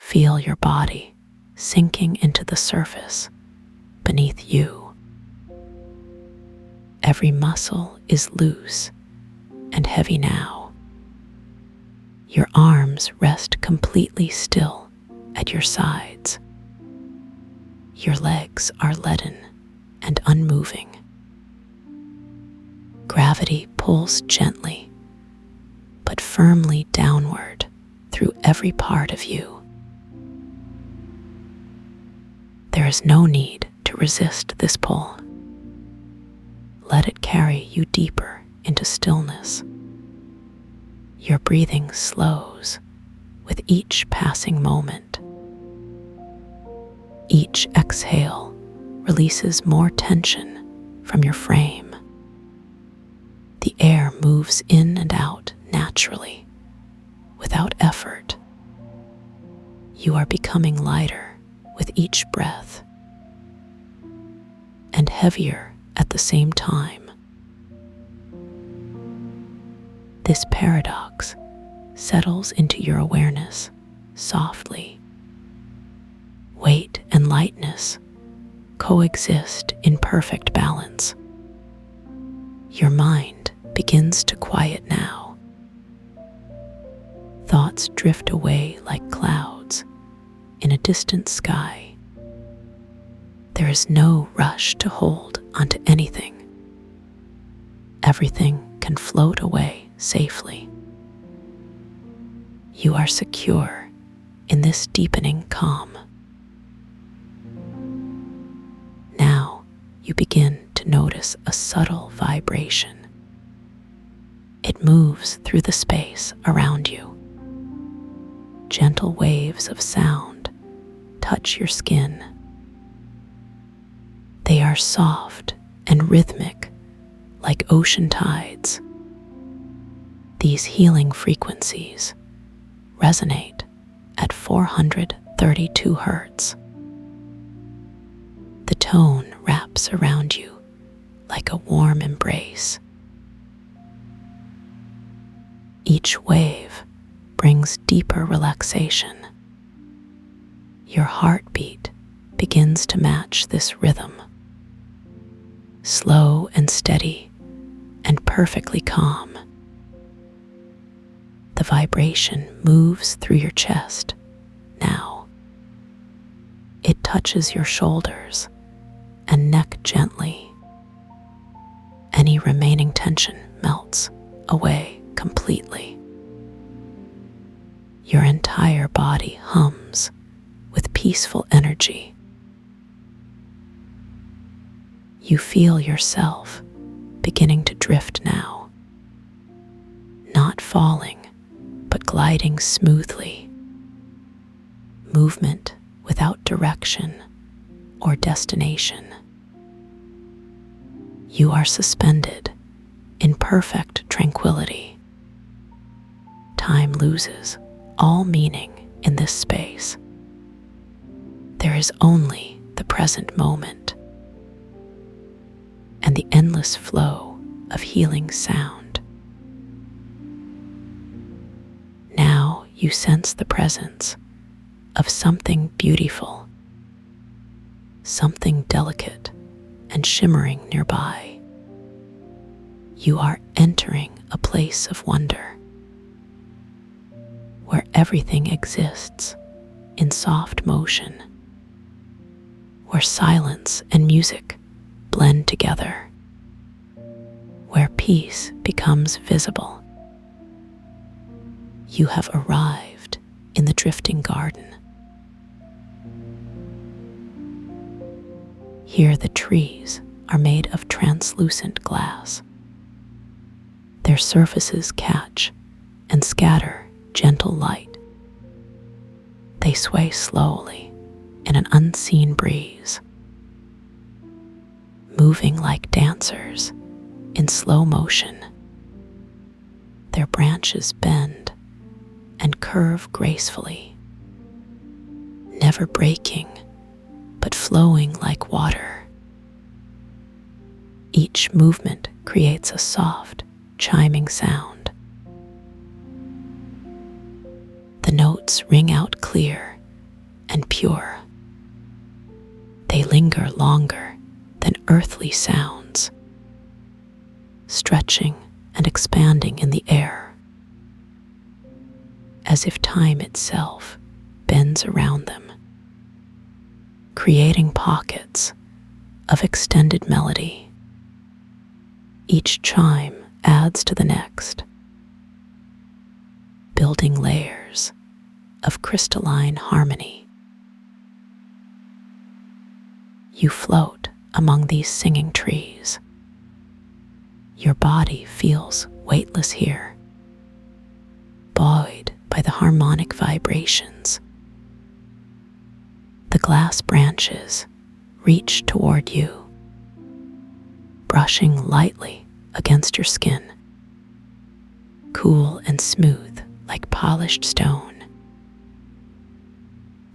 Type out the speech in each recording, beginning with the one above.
Feel your body sinking into the surface beneath you. Every muscle is loose and heavy now. Your arms rest completely still at your sides. Your legs are leaden and unmoving. Gravity pulls gently but firmly downward through every part of you. There is no need to resist this pull. Let it carry you deeper into stillness. Your breathing slows with each passing moment. Each exhale releases more tension from your frame. The air moves in and out naturally, without effort. You are becoming lighter with each breath, and heavier at the same time. This paradox settles into your awareness softly. Weight and lightness coexist in perfect balance. Your mind begins to quiet now. Thoughts drift away like clouds in a distant sky. There is no rush to hold onto anything. Everything can float away safely. You are secure in this deepening calm. Now you begin to notice a subtle vibration. It moves through the space around you. Gentle waves of sound touch your skin. They are soft and rhythmic, like ocean tides. These healing frequencies resonate at 432 hertz. The tone wraps around you like a warm embrace. Each wave brings deeper relaxation. Your heartbeat begins to match this rhythm. Slow and steady and perfectly calm. The vibration moves through your chest now. It touches your shoulders and neck gently. Any remaining tension melts away completely. Your entire body hums with peaceful energy. You feel yourself beginning to drift now, not falling, but gliding smoothly. Movement without direction or destination. You are suspended in perfect tranquility. Time loses all meaning in this space. There is only the present moment and the endless flow of healing sound. Now you sense the presence of something beautiful, something delicate and shimmering nearby. You are entering a place of wonder, where everything exists in soft motion, where silence and music blend together, where peace becomes visible. You have arrived in the drifting garden. Here the trees are made of translucent glass. Their surfaces catch and scatter gentle light. They sway slowly in an unseen breeze, moving like dancers in slow motion. Their branches bend and curve gracefully, never breaking, but flowing like water. Each movement creates a soft, chiming sound. The notes ring out clear pure. They linger longer than earthly sounds, stretching and expanding in the air, as if time itself bends around them, creating pockets of extended melody. Each chime adds to the next, building layers of crystalline harmony. You float among these singing trees. Your body feels weightless here, buoyed by the harmonic vibrations. The glass branches reach toward you, brushing lightly against your skin, cool and smooth like polished stone,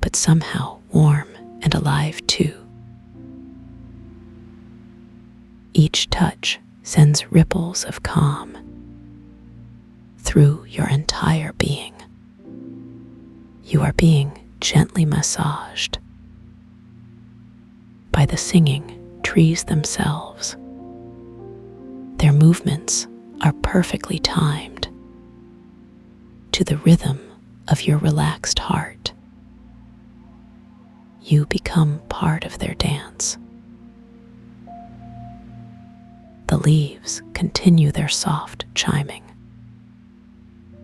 but somehow warm and alive too. Each touch sends ripples of calm through your entire being. You are being gently massaged by the singing trees themselves. Their movements are perfectly timed to the rhythm of your relaxed heart. You become part of their dance. The leaves continue their soft chiming.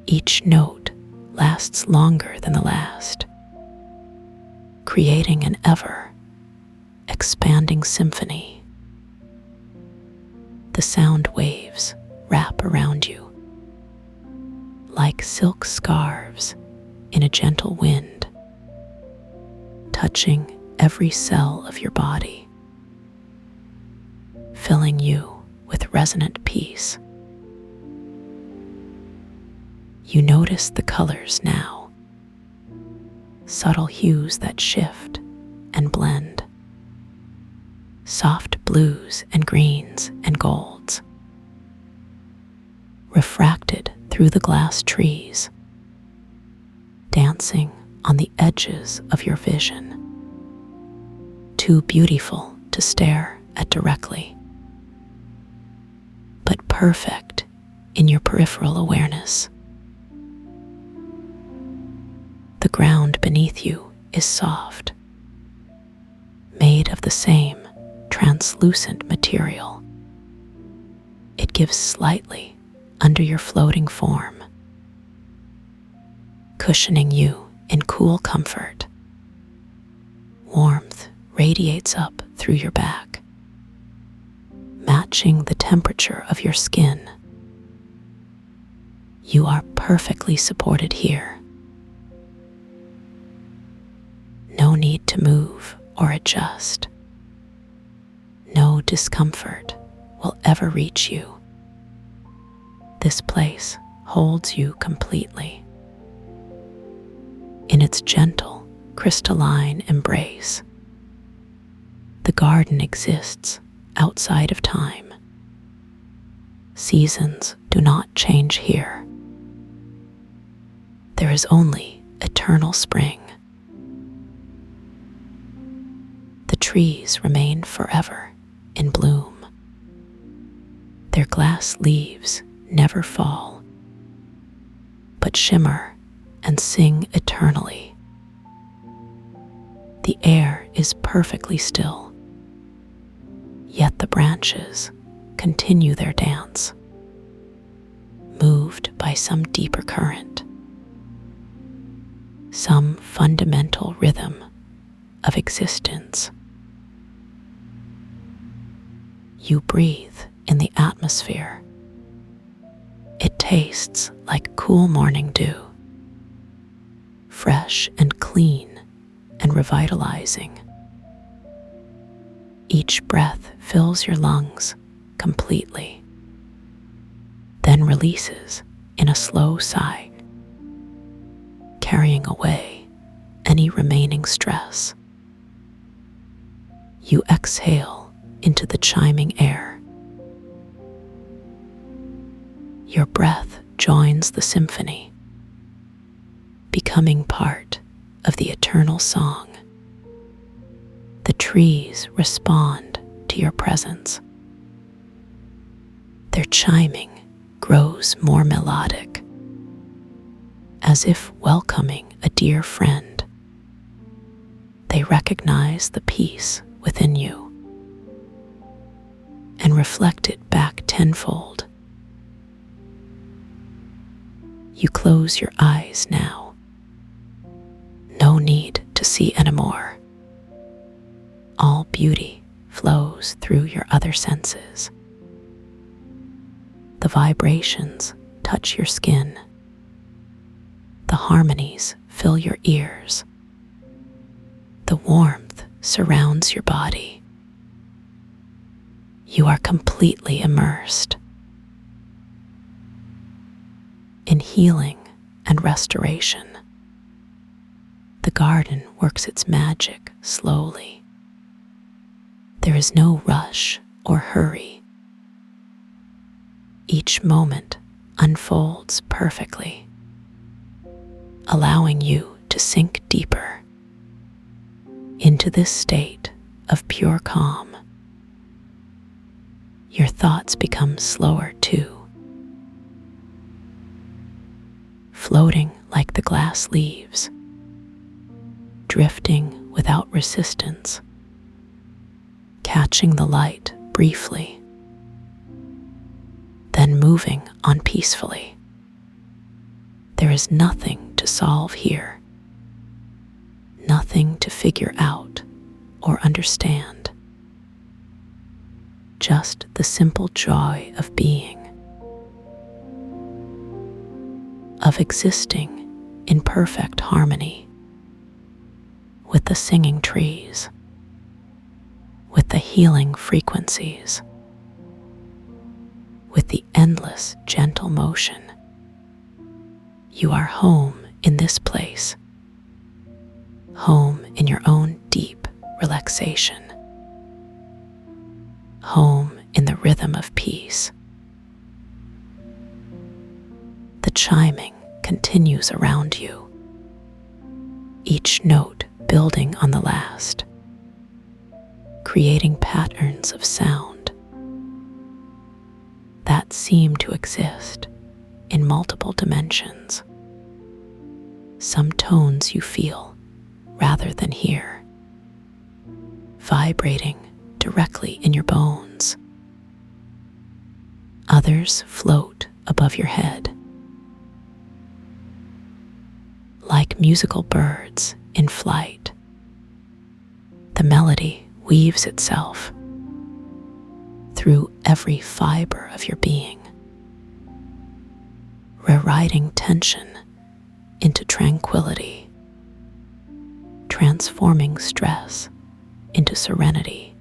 Each note lasts longer than the last, creating an ever-expanding symphony. The sound waves wrap around you like silk scarves in a gentle wind, touching every cell of your body, filling you with resonant peace. You notice the colors now, subtle hues that shift and blend, soft blues and greens and golds, refracted through the glass trees, dancing on the edges of your vision, too beautiful to stare at directly, but perfect in your peripheral awareness. The ground beneath you is soft, made of the same translucent material. It gives slightly under your floating form, cushioning you in cool comfort. Warmth radiates up through your back, matching the temperature of your skin. You are perfectly supported here. No need to move or adjust. No discomfort will ever reach you. This place holds you completely. In its gentle, crystalline embrace, the garden exists outside of time. Seasons do not change here. There is only eternal spring. The trees remain forever in bloom. Their glass leaves never fall, but shimmer and sing eternally. The air is perfectly still, yet the branches continue their dance, moved by some deeper current, some fundamental rhythm of existence. You breathe in the atmosphere. It tastes like cool morning dew, fresh and clean and revitalizing. Each breath fills your lungs completely, then releases in a slow sigh, carrying away any remaining stress. You exhale into the chiming air. Your breath joins the symphony, becoming part of the eternal song. trees respond to your presence. Their chiming grows more melodic, as if welcoming a dear friend. They recognize the peace within you and reflect it back tenfold. You close your eyes now. No need to see anymore. All beauty flows through your other senses. The vibrations touch your skin. The harmonies fill your ears. The warmth surrounds your body. You are completely immersed in healing and restoration. The garden works its magic slowly. There is no rush or hurry. Each moment unfolds perfectly, allowing you to sink deeper into this state of pure calm. Your thoughts become slower too, floating like the glass leaves, drifting without resistance, catching the light briefly, then moving on peacefully. There is nothing to solve here, nothing to figure out or understand, just the simple joy of being, of existing in perfect harmony with the singing trees, with the healing frequencies, with the endless gentle motion. You are home in this place, home in your own deep relaxation, home in the rhythm of peace. The chiming continues around you, each note building on the last, creating patterns of sound that seem to exist in multiple dimensions. Some tones you feel rather than hear, vibrating directly in your bones. Others float above your head, like musical birds in flight. The melody weaves itself through every fiber of your being, rewriting tension into tranquility, transforming stress into serenity,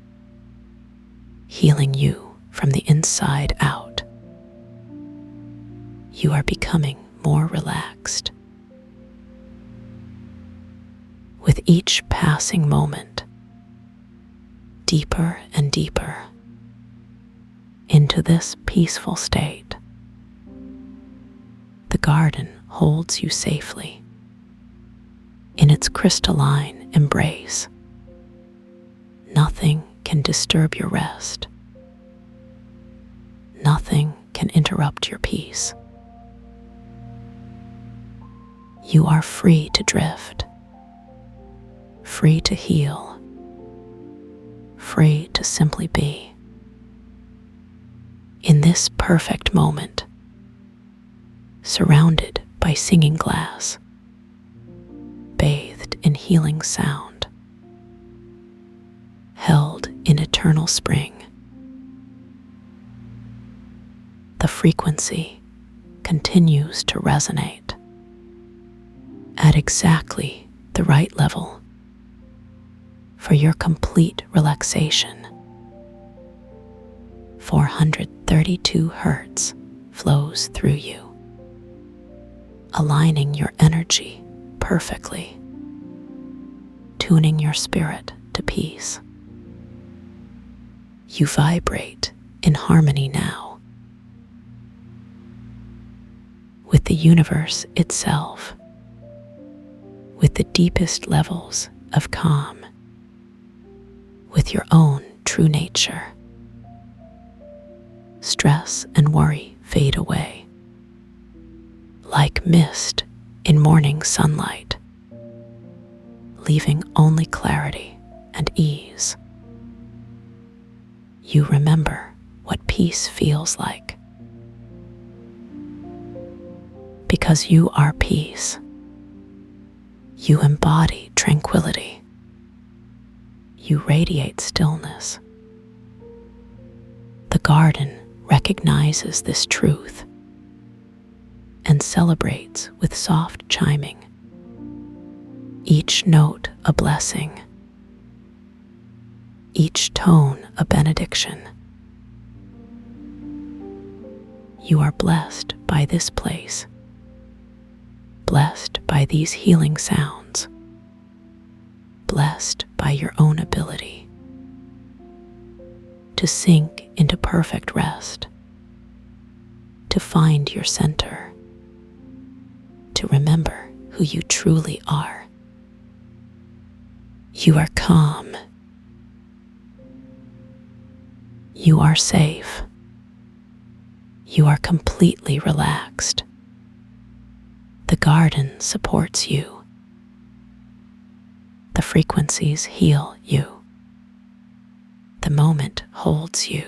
healing you from the inside out. You are becoming more relaxed. With each passing moment, deeper and deeper into this peaceful state. The garden holds you safely in its crystalline embrace. Nothing can disturb your rest. Nothing can interrupt your peace. You are free to drift, free to heal, free to simply be. In this perfect moment, surrounded by singing glass, bathed in healing sound, held in eternal spring, the frequency continues to resonate at exactly the right level for your complete relaxation. 432 hertz flows through you, aligning your energy perfectly, tuning your spirit to peace. You vibrate in harmony now with the universe itself, with the deepest levels of calm. with your own true nature. Stress and worry fade away, like mist in morning sunlight, leaving only clarity and ease. You remember what peace feels like. Because you are peace, you embody tranquility. You radiate stillness. The garden recognizes this truth and celebrates with soft chiming, each note a blessing, each tone a benediction. You are blessed by this place, blessed by these healing sounds, blessed by your own ability to sink into perfect rest, to find your center, to remember who you truly are. You are calm. You are safe. You are completely relaxed. The garden supports you. The frequencies heal you. The moment holds you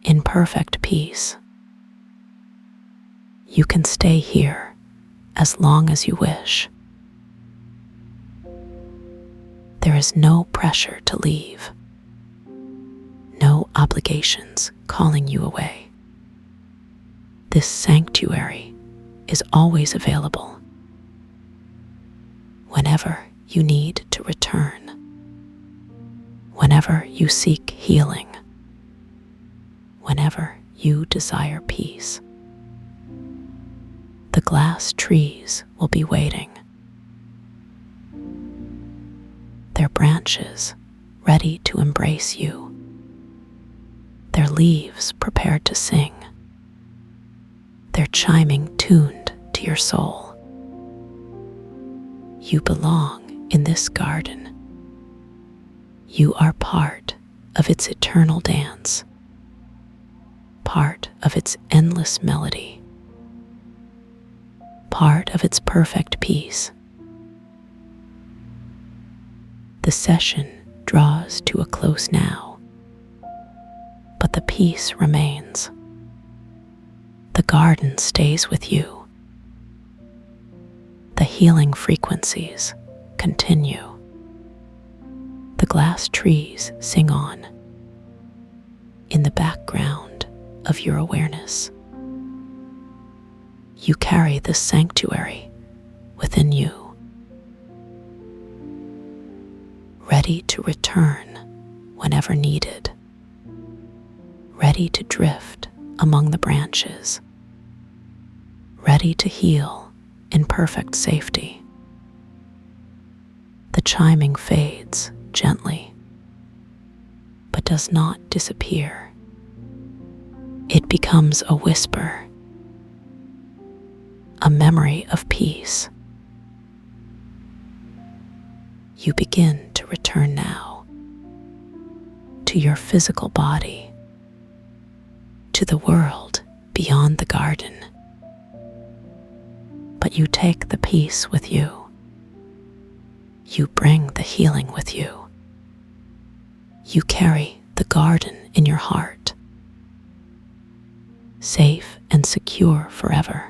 in perfect peace. You can stay here as long as you wish. There is no pressure to leave, no obligations calling you away. This sanctuary is always available whenever you need to return, whenever you seek healing, whenever you desire peace. The glass trees will be waiting, their branches ready to embrace you, their leaves prepared to sing, their chiming tuned to your soul. You belong in this garden. You are part of its eternal dance, part of its endless melody, part of its perfect peace. The session draws to a close now, but the peace remains. The garden stays with you. The healing frequencies continue. The glass trees sing on in the background of your awareness. You carry this sanctuary within you, ready to return whenever needed, ready to drift among the branches, ready to heal in perfect safety. The chiming fades gently, but does not disappear. It becomes a whisper, a memory of peace. You begin to return now to your physical body, to the world beyond the garden. But you take the peace with you. You bring the healing with you. You carry the garden in your heart, safe and secure forever.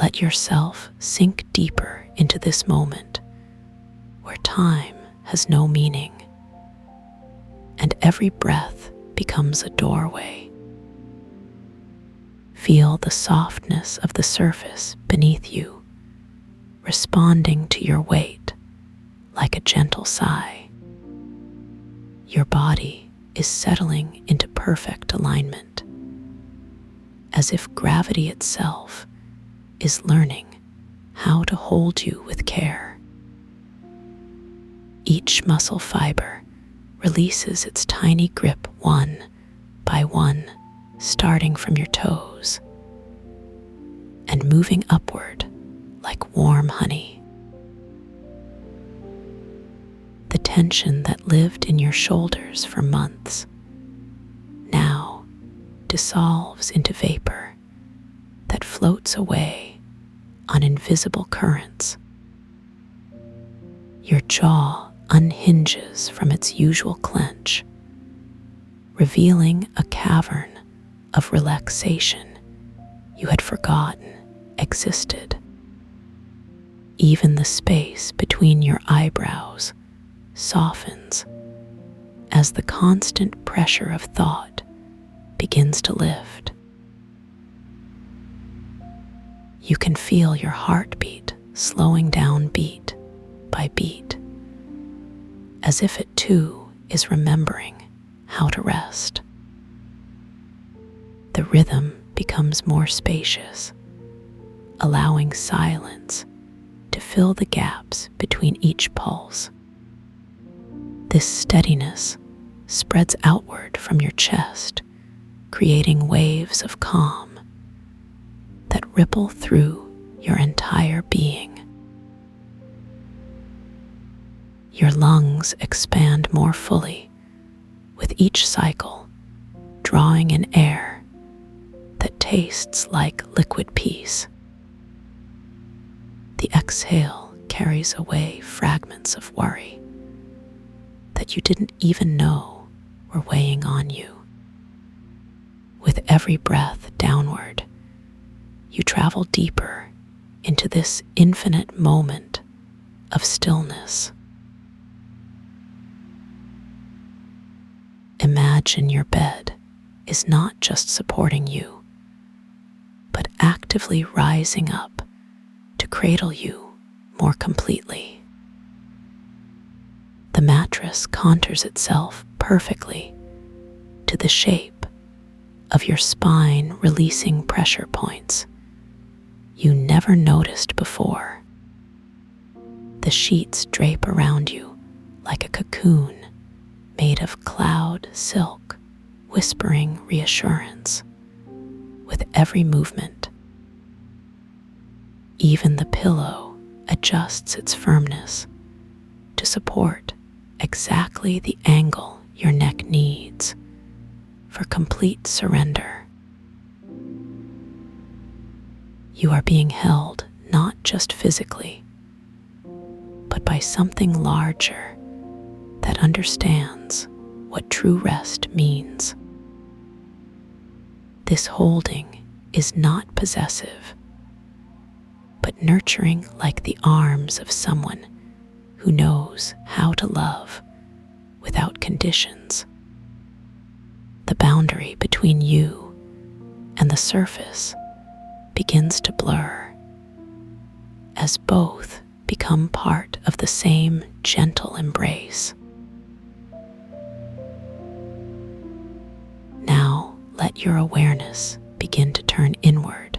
Let yourself sink deeper into this moment where time has no meaning and every breath becomes a doorway. Feel the softness of the surface beneath you, responding to your weight like a gentle sigh. Your body is settling into perfect alignment, as if gravity itself is learning how to hold you with care. Each muscle fiber releases its tiny grip one by one, starting from your toes and moving upward like warm honey. The tension that lived in your shoulders for months now dissolves into vapor that floats away on invisible currents. Your jaw unhinges from its usual clench, revealing a cavern of relaxation you had forgotten existed. Even the space between your eyebrows softens as the constant pressure of thought begins to lift. You can feel your heartbeat slowing down beat by beat, as if it too is remembering how to rest. The rhythm becomes more spacious, allowing silence to fill the gaps between each pulse. This steadiness spreads outward from your chest, creating waves of calm that ripple through your entire being. Your lungs expand more fully with each cycle, drawing in air that tastes like liquid peace. The exhale carries away fragments of worry that you didn't even know were weighing on you. With every breath downward, you travel deeper into this infinite moment of stillness. Imagine your bed is not just supporting you, but actively rising up to cradle you more completely. The mattress contours itself perfectly to the shape of your spine, releasing pressure points you never noticed before. The sheets drape around you like a cocoon made of cloud silk, whispering reassurance with every movement. Even the pillow adjusts its firmness to support exactly the angle your neck needs for complete surrender. You are being held not just physically, but by something larger that understands what true rest means. This holding is not possessive, but nurturing, like the arms of someone who knows how to love without conditions. The boundary between you and the surface begins to blur as both become part of the same gentle embrace. Now let your awareness begin to turn inward,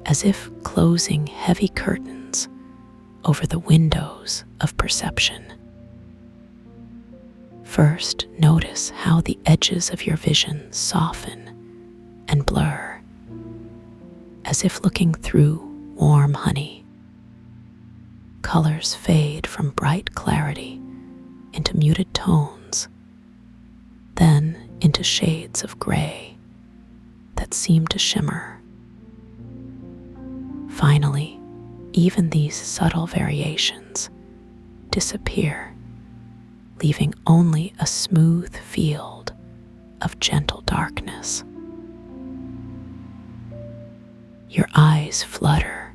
as if closing heavy curtains over the windows of perception. First, notice how the edges of your vision soften and blur, as if looking through warm honey. Colors fade from bright clarity into muted tones, then into shades of gray that seem to shimmer. Finally, even these subtle variations disappear, leaving only a smooth field of gentle darkness. Your eyes flutter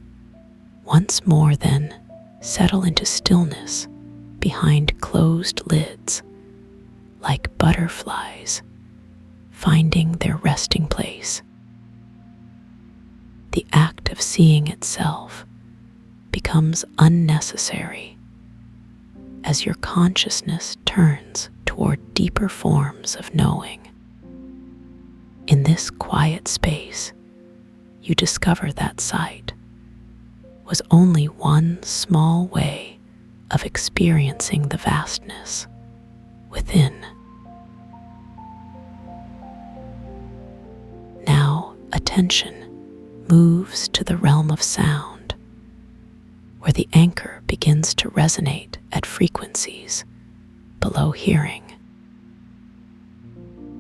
once more, then settle into stillness behind closed lids, like butterflies finding their resting place. The act of seeing itself becomes unnecessary as your consciousness turns toward deeper forms of knowing. In this quiet space, you discover that sight was only one small way of experiencing the vastness within. Now attention moves to the realm of sound, where the anchor begins to resonate at frequencies below hearing.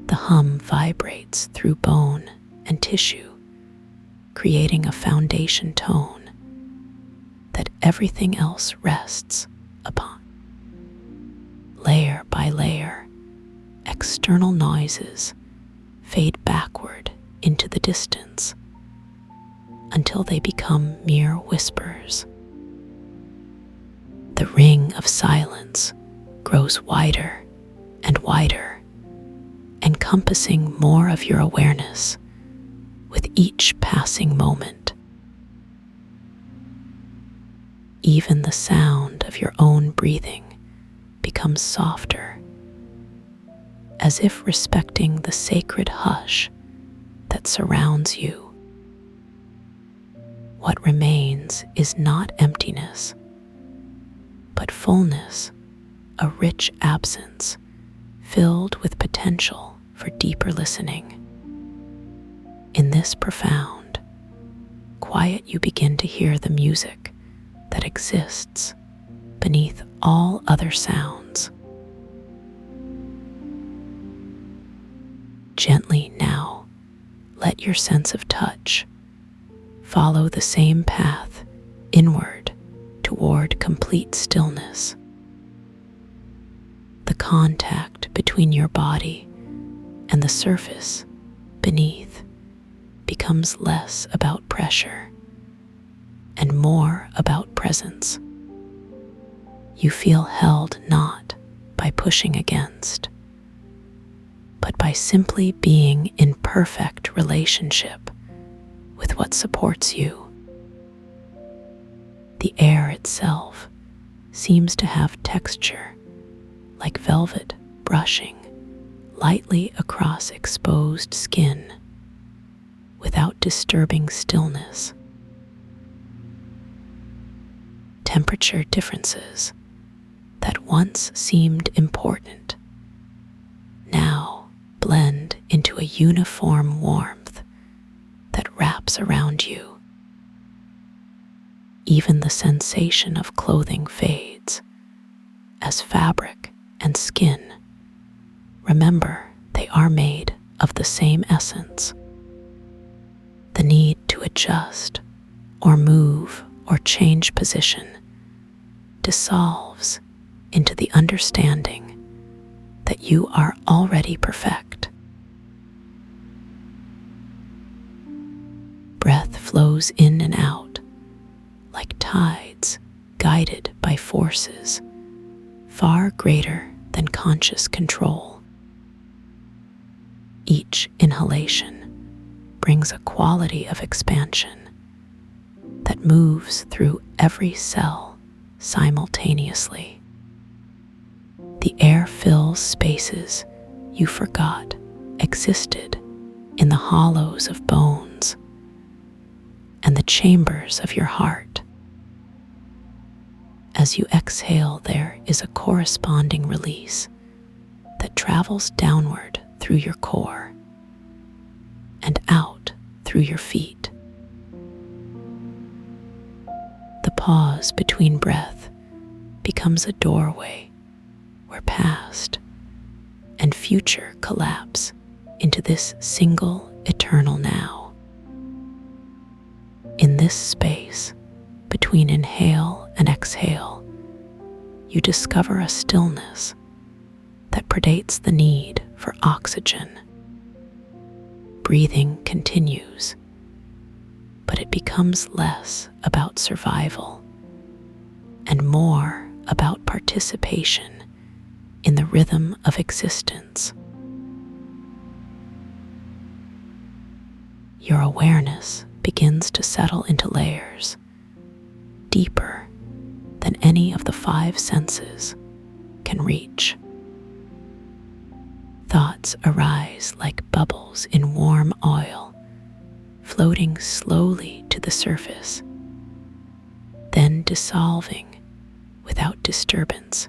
The hum vibrates through bone and tissue, creating a foundation tone that everything else rests upon. Layer by layer, external noises fade backward into the distance until they become mere whispers. The ring of silence grows wider and wider, encompassing more of your awareness with each passing moment. Even the sound of your own breathing becomes softer, as if respecting the sacred hush that surrounds you. What remains is not emptiness, but fullness, a rich absence filled with potential for deeper listening. In this profound quiet, you begin to hear the music that exists beneath all other sounds. Gently now, let your sense of touch follow the same path inward toward complete stillness. The contact between your body and the surface beneath becomes less about pressure and more about presence. You feel held not by pushing against, but by simply being in perfect relationship with what supports you. The air itself seems to have texture, like velvet brushing lightly across exposed skin without disturbing stillness. Temperature differences that once seemed important now blend into a uniform warmth that wraps around you. Even the sensation of clothing fades as fabric and skin, remember, they are made of the same essence. The need to adjust or move or change position dissolves into the understanding that you are already perfect. Breath flows in and out like tides guided by forces far greater than conscious control. Each inhalation brings a quality of expansion that moves through every cell simultaneously. The air fills spaces you forgot existed in the hollows of bones and the chambers of your heart. As you exhale, there is a corresponding release that travels downward through your core and out through your feet. The pause between breath becomes a doorway where past and future collapse into this single eternal now. In this space between inhale and exhale, you discover a stillness that predates the need for oxygen. Breathing continues, but it becomes less about survival and more about participation in the rhythm of existence. Your awareness begins to settle into layers, deeper than any of the five senses can reach. Thoughts arise like bubbles in warm oil, floating slowly to the surface, then dissolving without disturbance.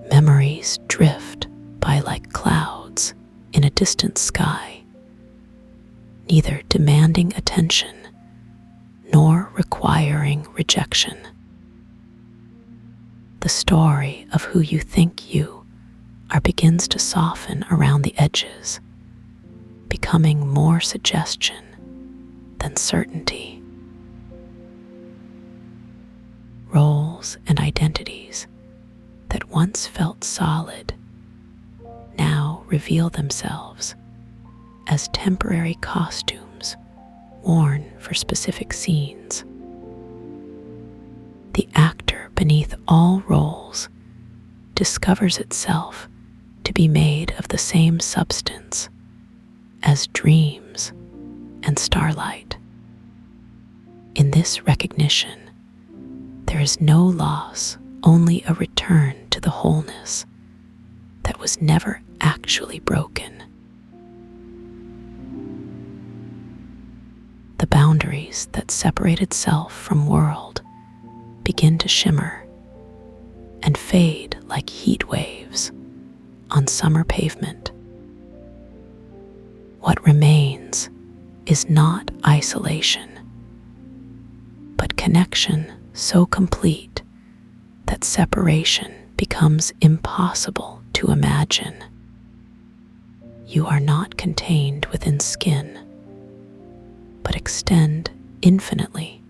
Memories drift by like clouds in a distant sky, neither demanding attention nor requiring rejection. The story of who you think you are begins to soften around the edges, becoming more suggestion than certainty. Roles and identities that once felt solid now reveal themselves as temporary costumes worn for specific scenes. The actor beneath all roles discovers itself to be made of the same substance as dreams and starlight. In this recognition, there is no loss, only a return to the wholeness that was never actually broken. The boundaries that separated self from world begin to shimmer and fade like heat waves on summer pavement. What remains is not isolation, but connection so complete that separation becomes impossible to imagine. You are not contained within skin, but extend infinitely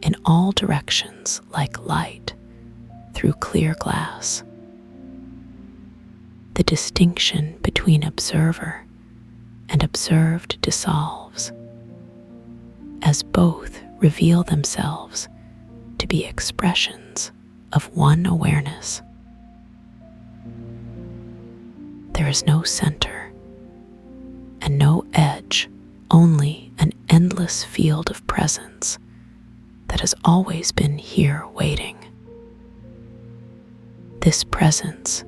in all directions like light through clear glass. The distinction between observer and observed dissolves, as both reveal themselves to be expressions of one awareness. There is no center and no edge, only an endless field of presence that has always been here waiting. This presence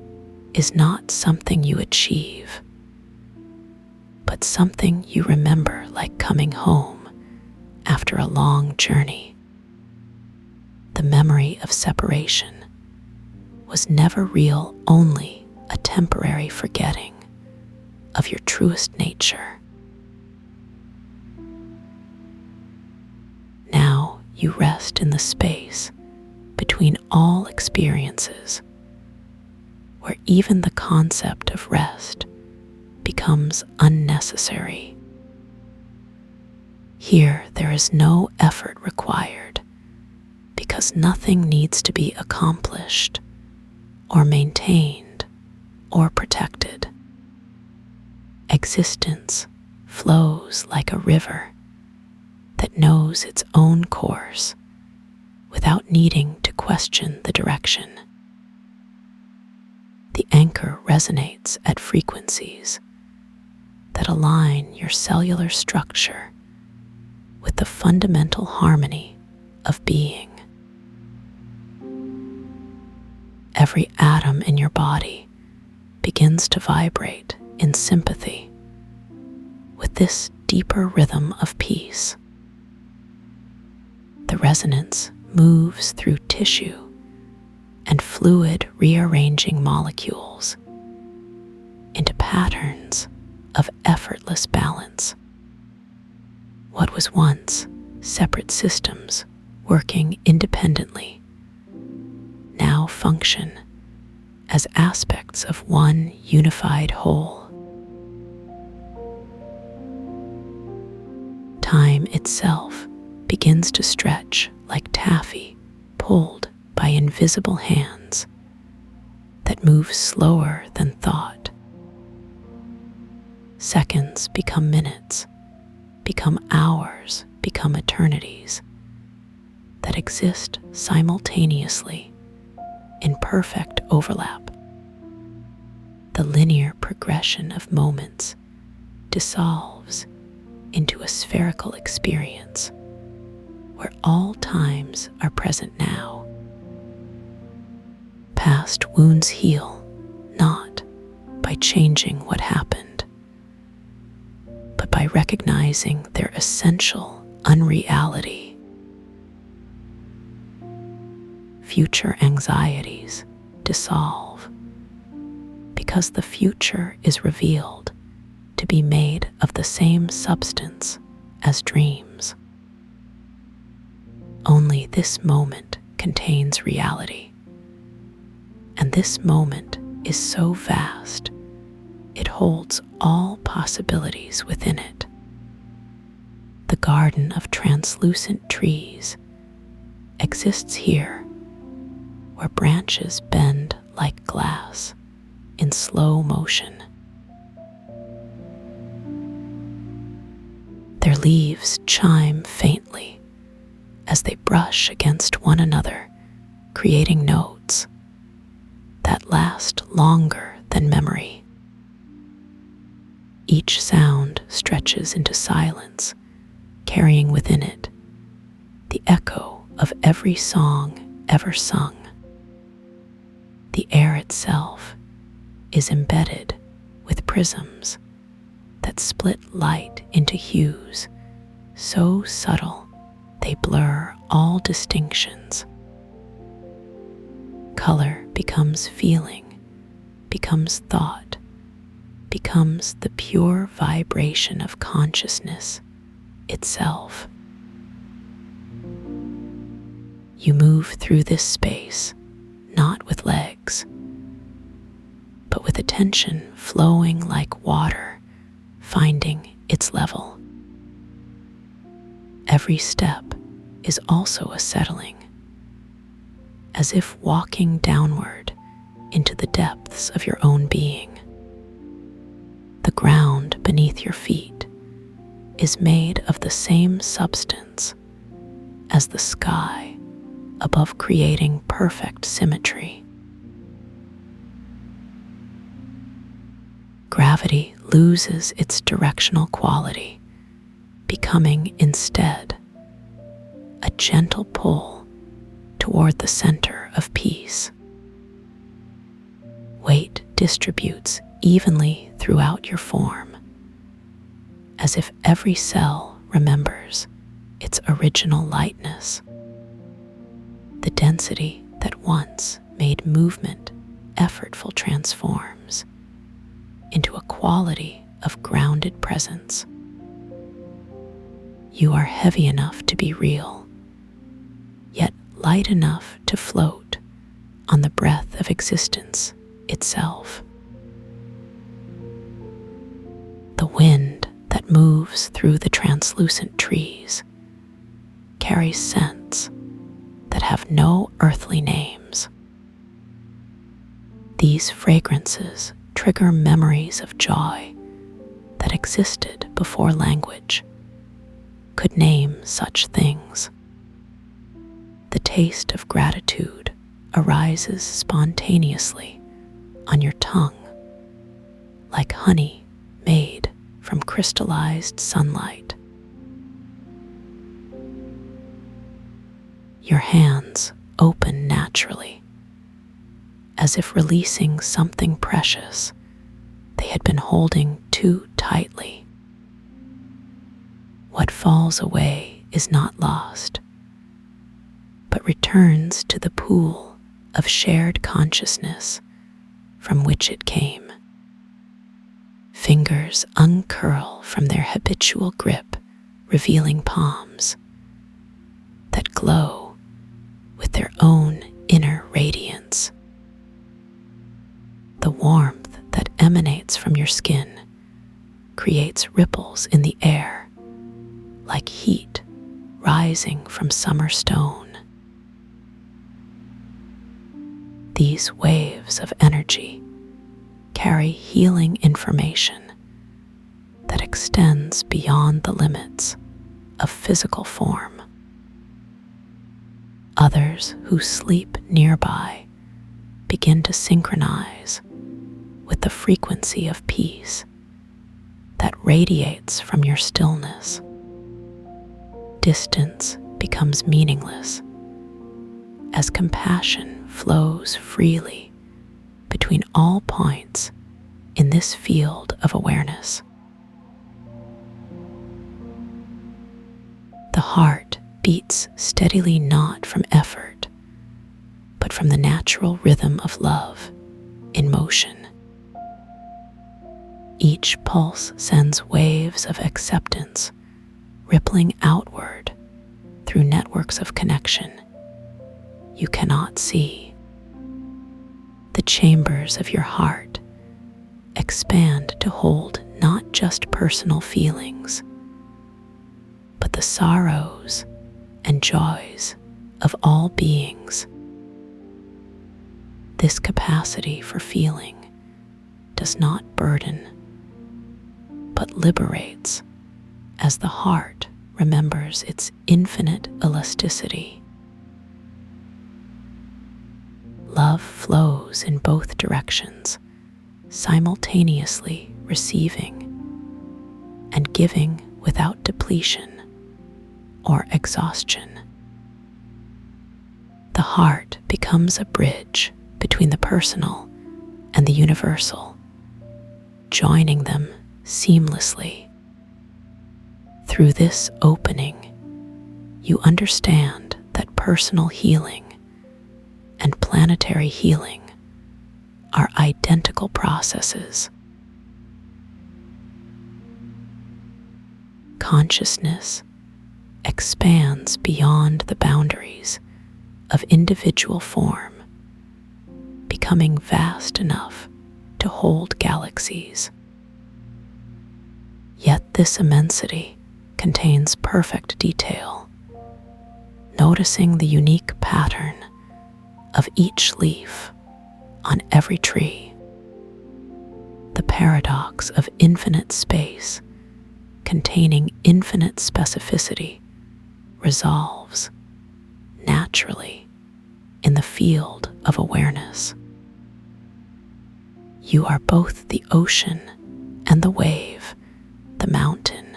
is not something you achieve, but something you remember like coming home after a long journey. The memory of separation was never real, only a temporary forgetting of your truest nature. Now you rest in the space between all experiences, where even the concept of rest becomes unnecessary. Here there is no effort required, because nothing needs to be accomplished or maintained or protected. Existence flows like a river that knows its own course without needing to question the direction. The anchor resonates at frequencies that align your cellular structure with the fundamental harmony of being. Every atom in your body begins to vibrate in sympathy with this deeper rhythm of peace. The resonance moves through tissue and fluid, rearranging molecules into patterns of effortless balance. What was once separate systems working independently now function as aspects of one unified whole. Time itself begins to stretch like taffy pulled by invisible hands that move slower than thought. Seconds become minutes, become hours, become eternities that exist simultaneously in perfect overlap. The linear progression of moments dissolves into a spherical experience where all times are present now. Past wounds heal not by changing what happened, but by recognizing their essential unreality. Future anxieties dissolve because the future is revealed to be made of the same substance as dreams. Only this moment contains reality, and this moment is so vast, it holds all possibilities within it. The garden of translucent trees exists here, where branches bend like glass in slow motion. Their leaves chime faintly as they brush against one another, creating notes that last longer than memory. Each sound stretches into silence, carrying within it the echo of every song ever sung. The air itself is embedded with prisms that split light into hues so subtle they blur all distinctions. Color becomes feeling, becomes thought, becomes the pure vibration of consciousness itself. You move through this space not with legs, but with attention flowing like water, finding its level. Every step is also a settling, as if walking downward into the depths of your own being. The ground beneath your feet is made of the same substance as the sky above, creating perfect symmetry. Gravity loses its directional quality, becoming instead a gentle pull toward the center of peace. Weight distributes evenly throughout your form, as if every cell remembers its original lightness. The density that once made movement effortful transforms into a quality of grounded presence. You are heavy enough to be real, yet light enough to float on the breath of existence itself. The wind that moves through the translucent trees carries scents that have no earthly names. These fragrances trigger memories of joy that existed before language could name such things. The taste of gratitude arises spontaneously on your tongue, like honey made from crystallized sunlight. Your hands open naturally, as if releasing something precious they had been holding too tightly. What falls away is not lost, but returns to the pool of shared consciousness from which it came. Fingers uncurl from their habitual grip, revealing palms that glow with their own inner radiance. The warmth that emanates from your skin creates ripples in the air, like heat rising from summer stone. These waves of energy carry healing information that extends beyond the limits of physical form. Others who sleep nearby begin to synchronize with the frequency of peace that radiates from your stillness. Distance becomes meaningless as compassion flows freely between all points in this field of awareness. The heart beats steadily, not from effort, but from the natural rhythm of love in motion. Each pulse sends waves of acceptance rippling outward through networks of connection you cannot see. The chambers of your heart expand to hold not just personal feelings, but the sorrows and joys of all beings. This capacity for feeling does not burden, but liberates as the heart remembers its infinite elasticity. Love flows in both directions, simultaneously receiving and giving without depletion or exhaustion. The heart becomes a bridge between the personal and the universal, joining them seamlessly. Through this opening, you understand that personal healing and planetary healing are identical processes. Consciousness expands beyond the boundaries of individual form, becoming vast enough to hold galaxies. Yet this immensity contains perfect detail, noticing the unique pattern of each leaf on every tree. The paradox of infinite space containing infinite specificity resolves naturally in the field of awareness. You are both the ocean and the wave, the mountain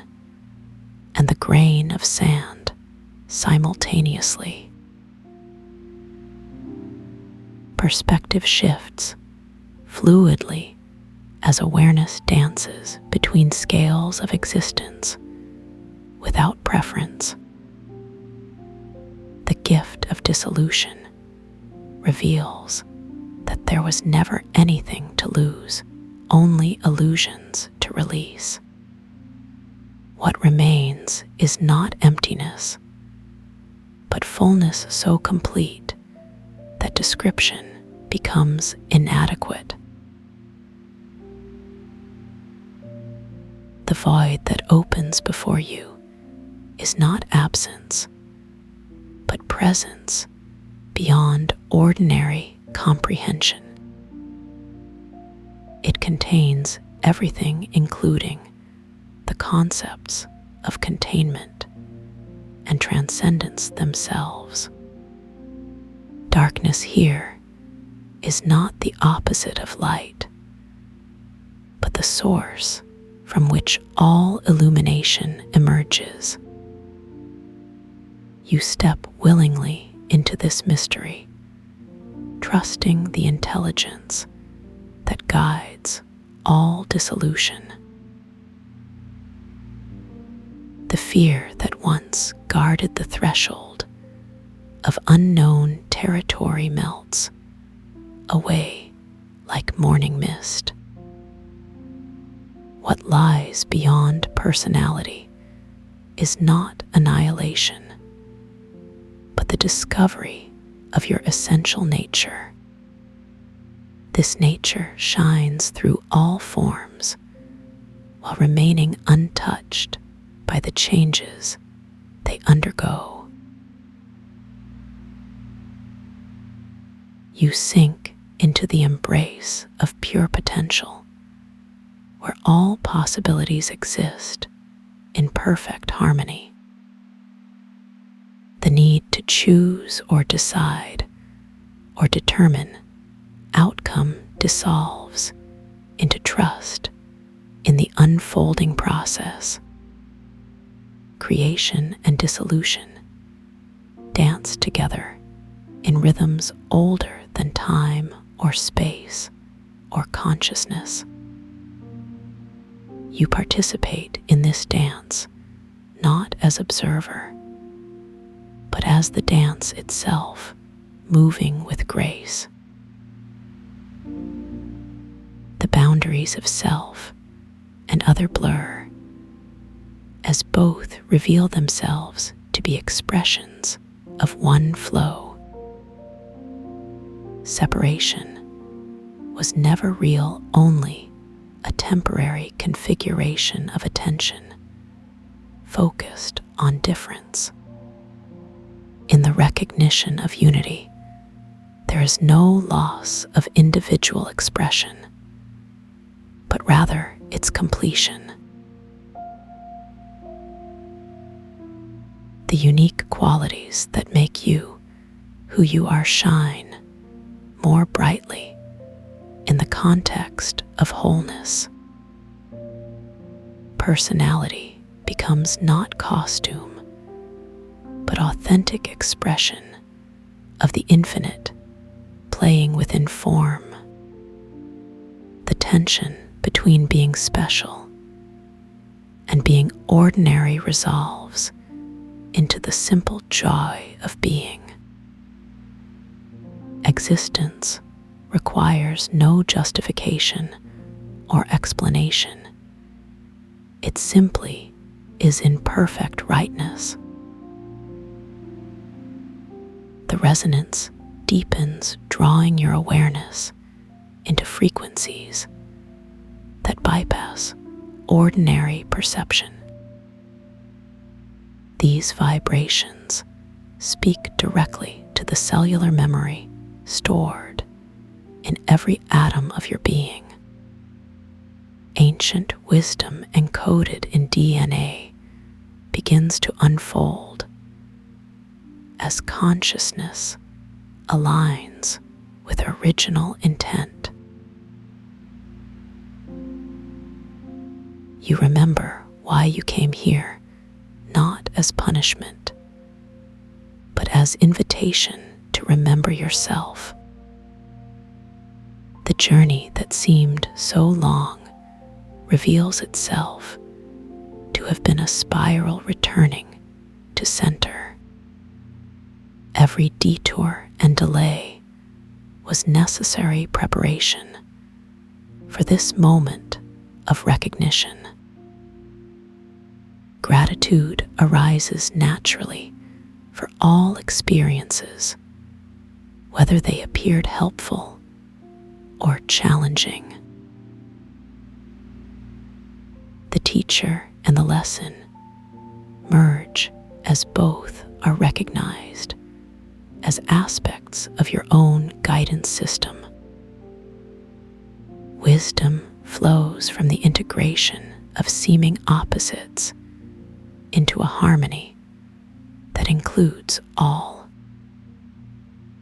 and the grain of sand simultaneously. Perspective shifts fluidly as awareness dances between scales of existence without preference. The gift of dissolution reveals that there was never anything to lose, only illusions to release. What remains is not emptiness, but fullness so complete that description becomes inadequate. The void that opens before you is not absence, but presence beyond ordinary comprehension. It contains everything, including the concepts of containment and transcendence themselves. Darkness here is not the opposite of light, but the source from which all illumination emerges. You step willingly into this mystery, trusting the intelligence that guides all dissolution. The fear that once guarded the threshold of unknown territory melts away like morning mist. What lies beyond personality is not annihilation, but the discovery of your essential nature. This nature shines through all forms while remaining untouched by the changes they undergo. You sink into the embrace of pure potential, where all possibilities exist in perfect harmony. The need to choose or decide or determine outcome dissolves into trust in the unfolding process. Creation and dissolution dance together in rhythms older than time or space or consciousness. You participate in this dance not as observer, but as the dance itself, moving with grace. The boundaries of self and other blur, as both reveal themselves to be expressions of one flow. Separation was never real, only a temporary configuration of attention focused on difference. In the recognition of unity, there is no loss of individual expression, but rather its completion. The unique qualities that make you who you are shine more brightly in the context of wholeness. Personality becomes not costume, but authentic expression of the infinite playing within form. The tension between being special and being ordinary resolves into the simple joy of being. Existence requires no justification or explanation. It simply is in perfect rightness. The resonance deepens, drawing your awareness into frequencies that bypass ordinary perception. These vibrations speak directly to the cellular memory stored in every atom of your being. Ancient wisdom encoded in DNA begins to unfold as consciousness aligns with original intent. You remember why you came here, not as punishment, but as invitation to remember yourself. The journey that seemed so long reveals itself to have been a spiral returning to center. Every detour and delay was necessary preparation for this moment of recognition. Gratitude arises naturally for all experiences, whether they appeared helpful or challenging. The teacher and the lesson merge as both are recognized as aspects of your own guidance system. Wisdom flows from the integration of seeming opposites into a harmony that includes all.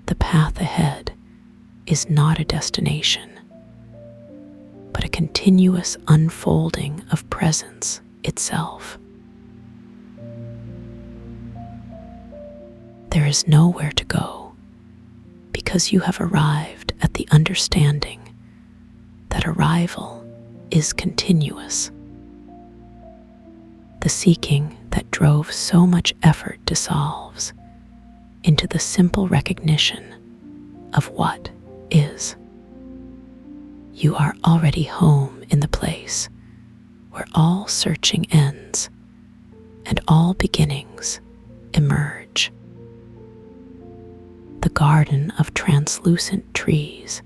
The path ahead is not a destination, but a continuous unfolding of presence itself. There is nowhere to go because you have arrived at the understanding that arrival is continuous. The seeking that drove so much effort dissolves into the simple recognition of what is. You are already home in the place where all searching ends and all beginnings emerge. The garden of translucent trees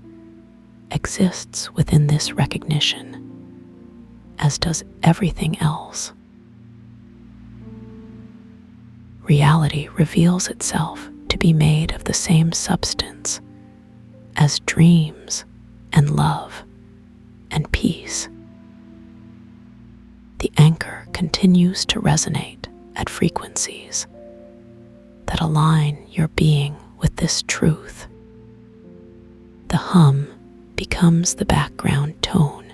exists within this recognition, as does everything else. Reality reveals itself to be made of the same substance as dreams and love and peace. The anchor continues to resonate at frequencies that align your being with this truth. The hum becomes the background tone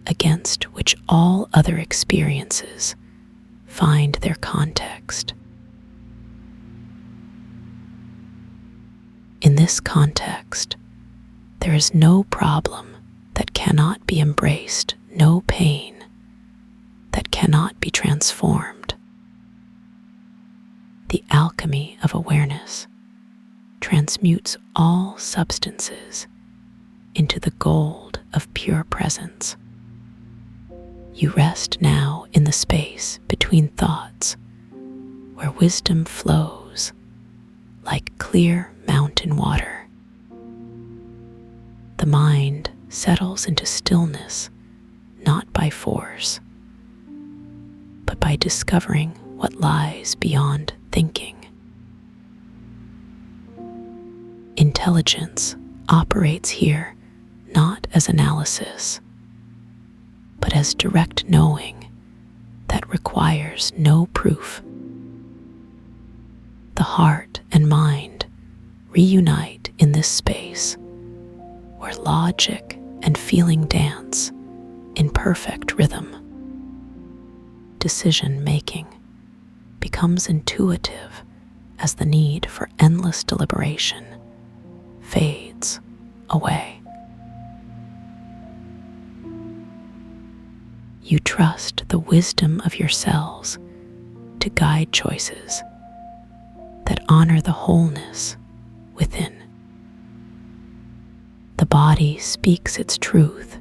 against which all other experiences find their context. In this context, there is no problem that cannot be embraced, no pain that cannot be transformed. The alchemy of awareness transmutes all substances into the gold of pure presence. You rest now in the space between thoughts, where wisdom flows like clear mountain water. The mind settles into stillness not by force, but by discovering what lies beyond thinking. Intelligence operates here not as analysis, but as direct knowing that requires no proof. The heart and mind reunite in this space where logic and feeling dance in perfect rhythm. Decision-making becomes intuitive as the need for endless deliberation fades away. You trust the wisdom of your cells to guide choices that honor the wholeness within. The body speaks its truth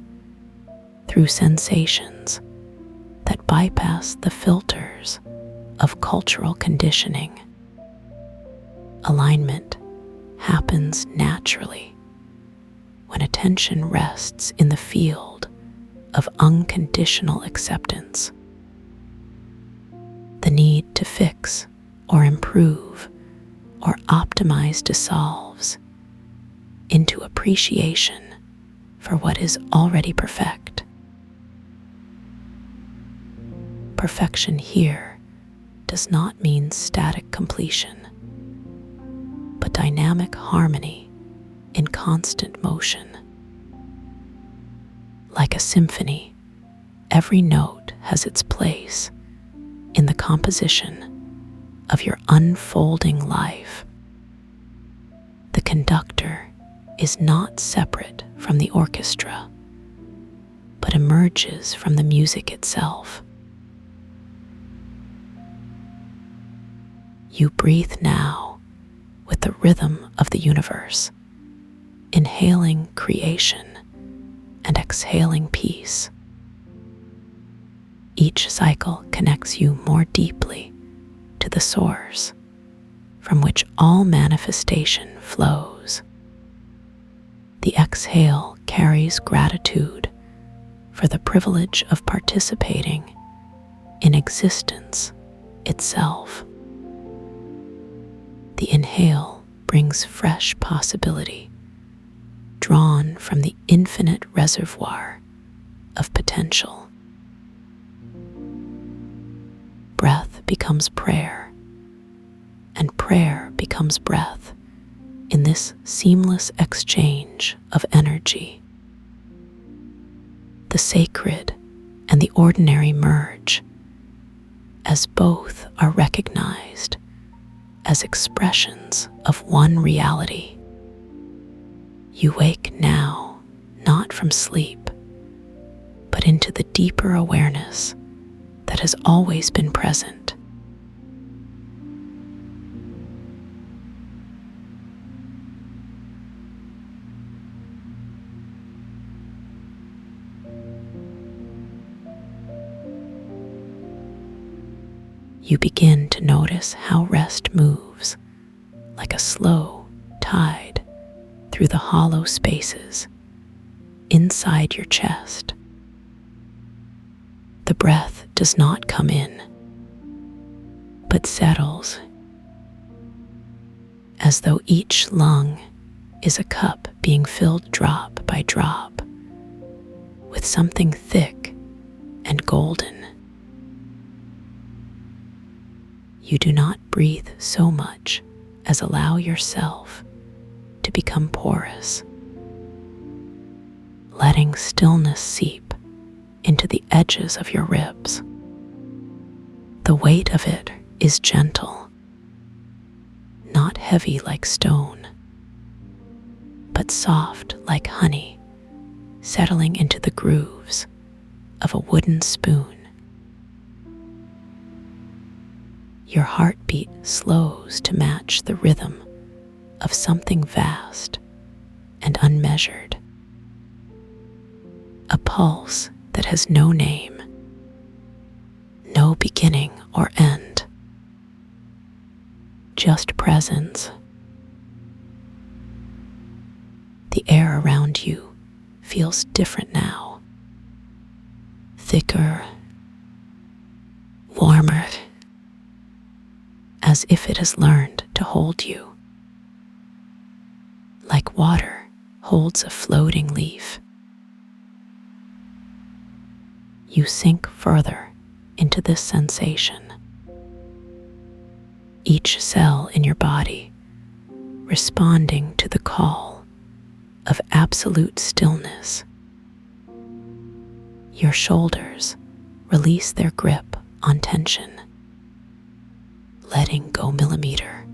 through sensations that bypass the filters of cultural conditioning. Alignment happens naturally when attention rests in the field of unconditional acceptance. The need to fix or improve or optimize dissolves into appreciation for what is already perfect. Perfection here does not mean static completion, but dynamic harmony in constant motion. Like a symphony, every note has its place in the composition of your unfolding life. The conductor is not separate from the orchestra, but emerges from the music itself. You breathe now with the rhythm of the universe, inhaling creation and exhaling peace. Each cycle connects you more deeply to the source from which all manifestation flows. The exhale carries gratitude for the privilege of participating in existence itself. The inhale brings fresh possibility, drawn from the infinite reservoir of potential. Breath becomes prayer, and prayer becomes breath in this seamless exchange of energy. The sacred and the ordinary merge as both are recognized as expressions of one reality. You wake now, not from sleep, but into the deeper awareness that has always been present. You begin to notice how rest moves like a slow tide through the hollow spaces inside your chest. The breath does not come in, but settles as though each lung is a cup being filled drop by drop with something thick and golden. You do not breathe so much as allow yourself to become porous, letting stillness seep into the edges of your ribs. The weight of it is gentle, not heavy like stone, but soft like honey, settling into the grooves of a wooden spoon. Your heartbeat slows to match the rhythm of something vast and unmeasured. A pulse that has no name, no beginning or end, just presence. The air around you feels different now, thicker, warmer, as if it has learned to hold you, like water holds a floating leaf. You sink further into this sensation, each cell in your body responding to the call of absolute stillness. Your shoulders release their grip on tension, letting go millimeter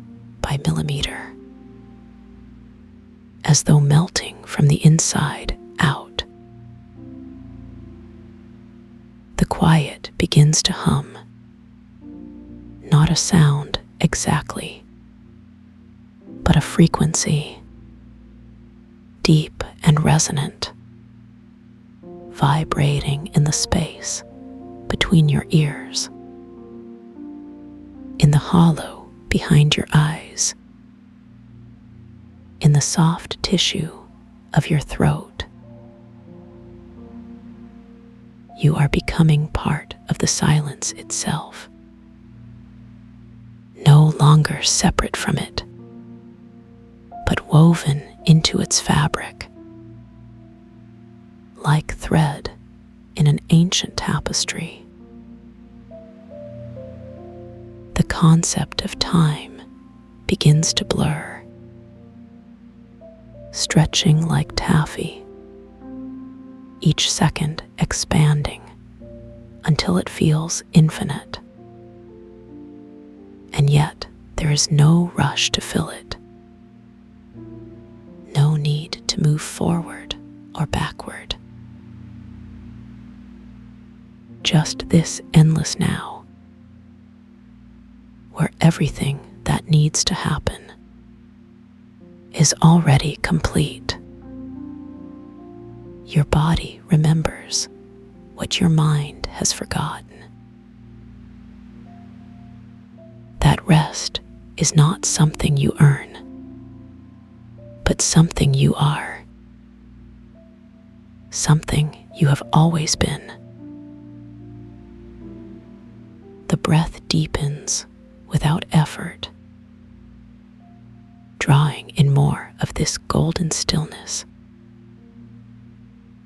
by millimeter, as though melting from the inside out. The quiet begins to hum, not a sound exactly, but a frequency, deep and resonant, vibrating in the space between your ears, in the hollow behind your eyes, in the soft tissue of your throat. You are becoming part of the silence itself, no longer separate from it, but woven into its fabric, like thread in an ancient tapestry. The concept of time begins to blur, stretching like taffy, each second expanding until it feels infinite. And yet there is no rush to fill it, no need to move forward or backward. Just this endless now, where everything that needs to happen is already complete. Your body remembers what your mind has forgotten. That rest is not something you earn, but something you are, something you have always been. The breath deepens without effort, drawing in more of this golden stillness,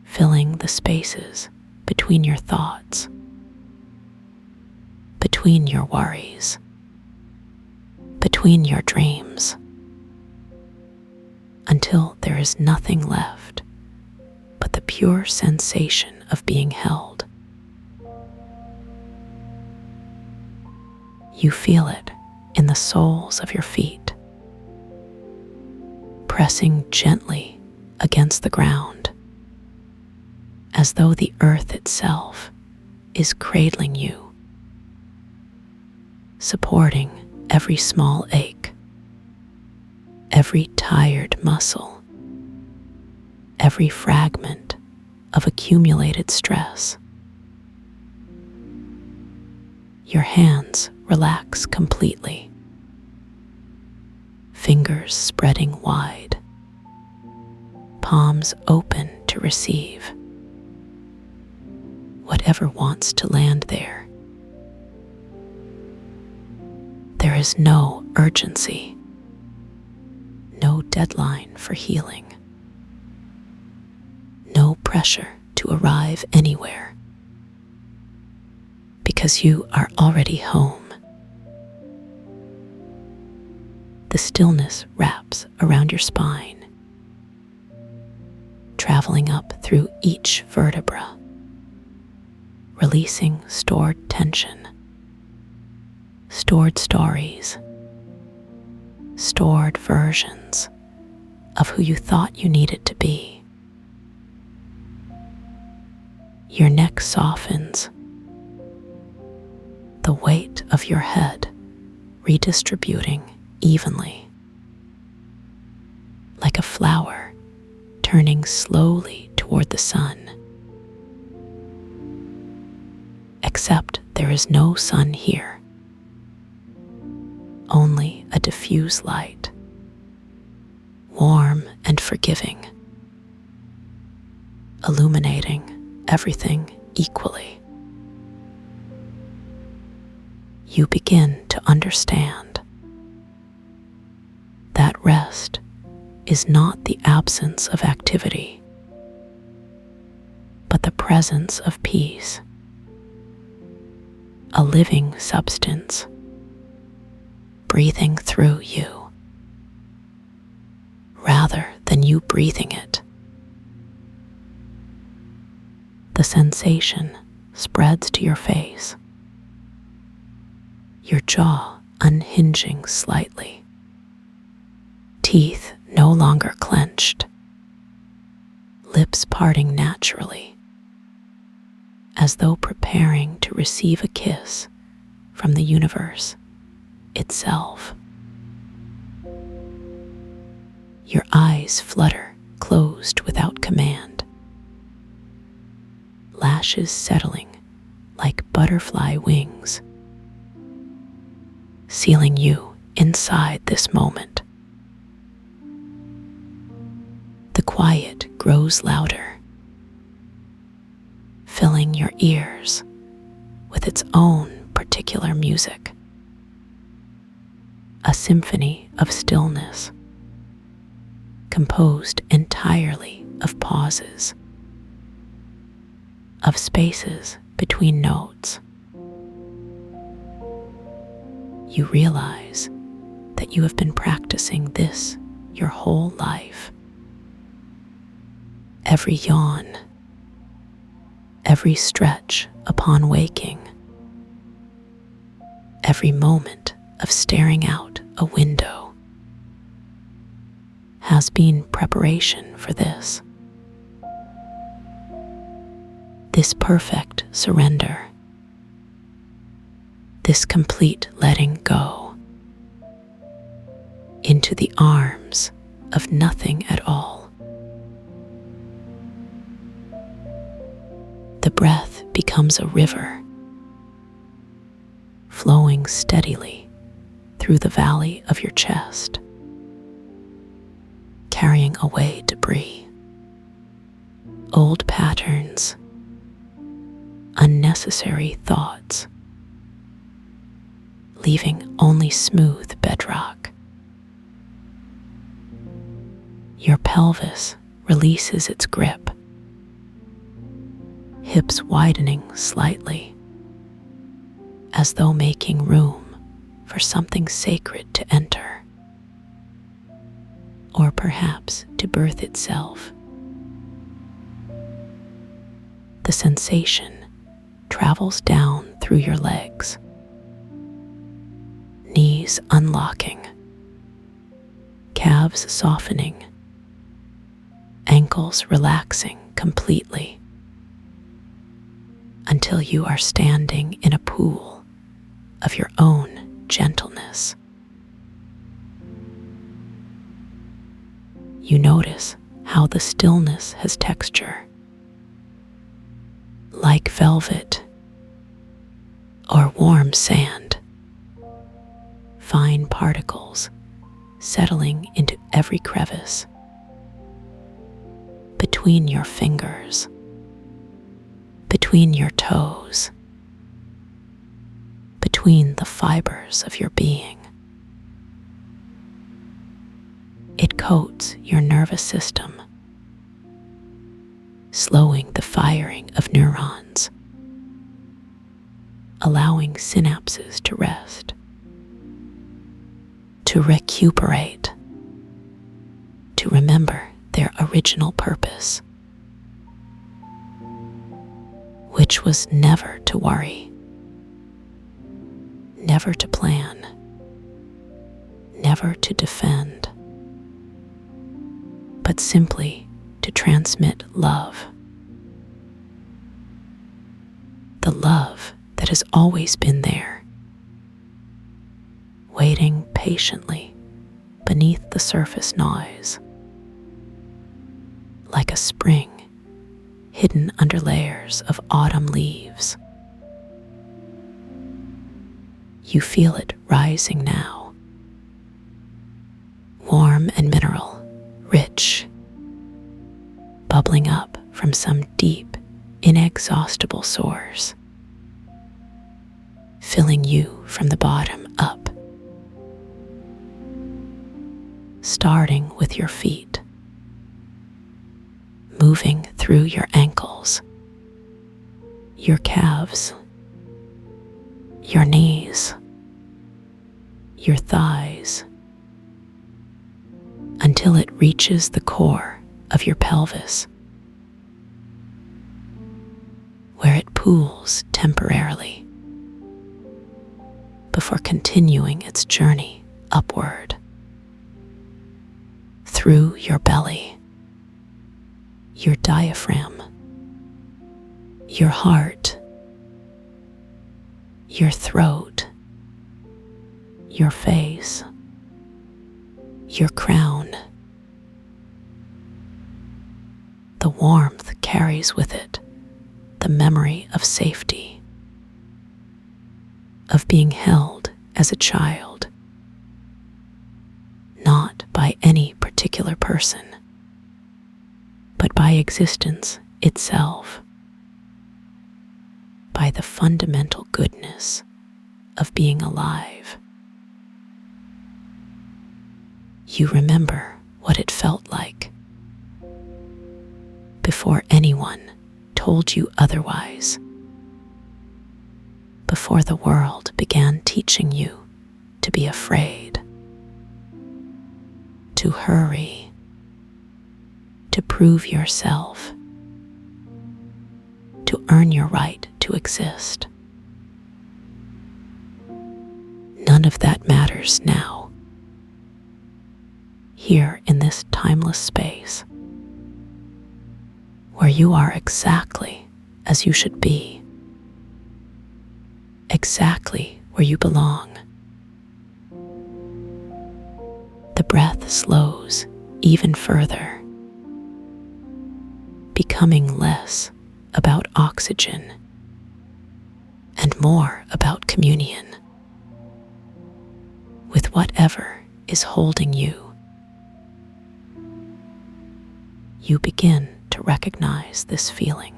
filling the spaces between your thoughts, between your worries, between your dreams, until there is nothing left but the pure sensation of being held. You feel it in the soles of your feet, pressing gently against the ground, as though the earth itself is cradling you, supporting every small ache, every tired muscle, every fragment of accumulated stress. Your hands relax completely, fingers spreading wide, palms open to receive whatever wants to land there. There is no urgency, no deadline for healing, no pressure to arrive anywhere, because you are already home. The stillness wraps around your spine, traveling up through each vertebra, releasing stored tension, stored stories, stored versions of who you thought you needed to be. Your neck softens, the weight of your head redistributing evenly, like a flower turning slowly toward the sun. Accept there is no sun here, only a diffuse light, warm and forgiving, illuminating everything equally. You begin to understand that rest is not the absence of activity, but the presence of peace, a living substance breathing through you, rather than you breathing it. The sensation spreads to your face, your jaw unhinging slightly, teeth no longer clenched, lips parting naturally, as though preparing to receive a kiss from the universe itself. Your eyes flutter closed without command, lashes settling like butterfly wings, sealing you inside this moment. The quiet grows louder, filling your ears with its own particular music, a symphony of stillness composed entirely of pauses, of spaces between notes. You realize that you have been practicing this your whole life. Every yawn, every stretch upon waking, every moment of staring out a window has been preparation for this. This perfect surrender, this complete letting go into the arms of nothing at all. The breath becomes a river, flowing steadily through the valley of your chest, carrying away debris, old patterns, unnecessary thoughts, leaving only smooth bedrock. Your pelvis releases its grip, hips widening slightly, as though making room for something sacred to enter, or perhaps to birth itself. The sensation travels down through your legs, knees unlocking, calves softening, ankles relaxing completely, until you are standing in a pool of your own gentleness. You notice how the stillness has texture, like velvet or warm sand, fine particles settling into every crevice, between your fingers, between your toes, between the fibers of your being. It coats your nervous system, slowing the firing of neurons, allowing synapses to rest, to recuperate, to remember their original purpose, which was never to worry, never to plan, never to defend, but simply to transmit love. The love that has always been there, waiting patiently beneath the surface noise, like a spring hidden under layers of autumn leaves. You feel it rising now, warm and mineral, rich, bubbling up from some deep, inexhaustible source, filling you from the bottom up, starting with your feet, moving through your ankles, your calves, your knees, your thighs, until it reaches the core of your pelvis, where it pools temporarily before continuing its journey upward through your belly, your diaphragm, your heart, your throat, your face, your crown. The warmth carries with it the memory of safety, of being held as a child, not by any particular person, but by existence itself, by the fundamental goodness of being alive. You remember what it felt like before anyone told you otherwise, before the world began teaching you to be afraid, to hurry, to prove yourself, to earn your right to exist. None of that matters now. Here in this timeless space, where you are exactly as you should be, exactly where you belong. The breath slows even further, becoming less about oxygen and more about communion with whatever is holding you. You begin to recognize this feeling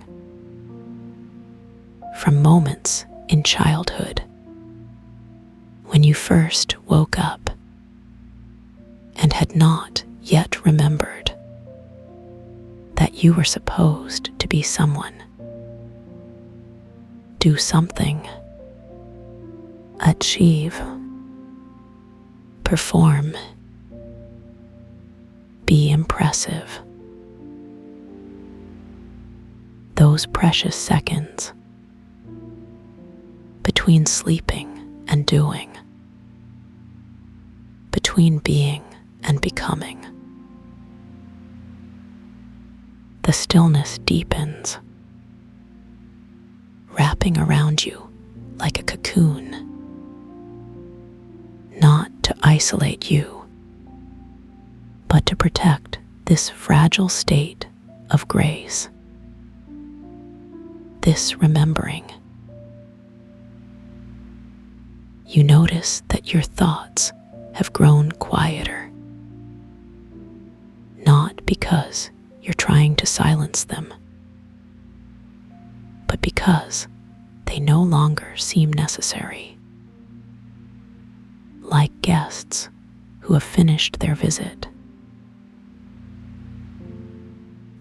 from moments in childhood when you first woke up and had not yet remembered that you were supposed to be someone, do something, achieve, perform, be impressive. Those precious seconds between sleeping and doing, between being and becoming. The stillness deepens, wrapping around you like a cocoon, not to isolate you, but to protect this fragile state of grace, this remembering. You notice that your thoughts have grown quieter, not because you're trying to silence them, but because they no longer seem necessary. Like guests who have finished their visit,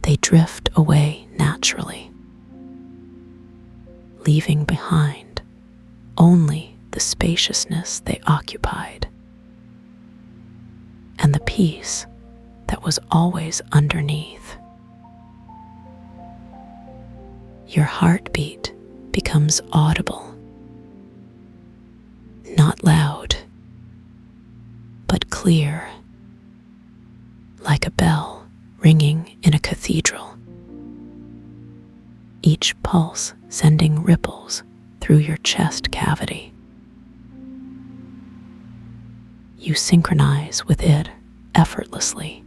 they drift away naturally, leaving behind only the spaciousness they occupied and the peace that was always underneath. Your heartbeat becomes audible, not loud, but clear, like a bell ringing in a cathedral, each pulse sending ripples through your chest cavity. You synchronize with it effortlessly,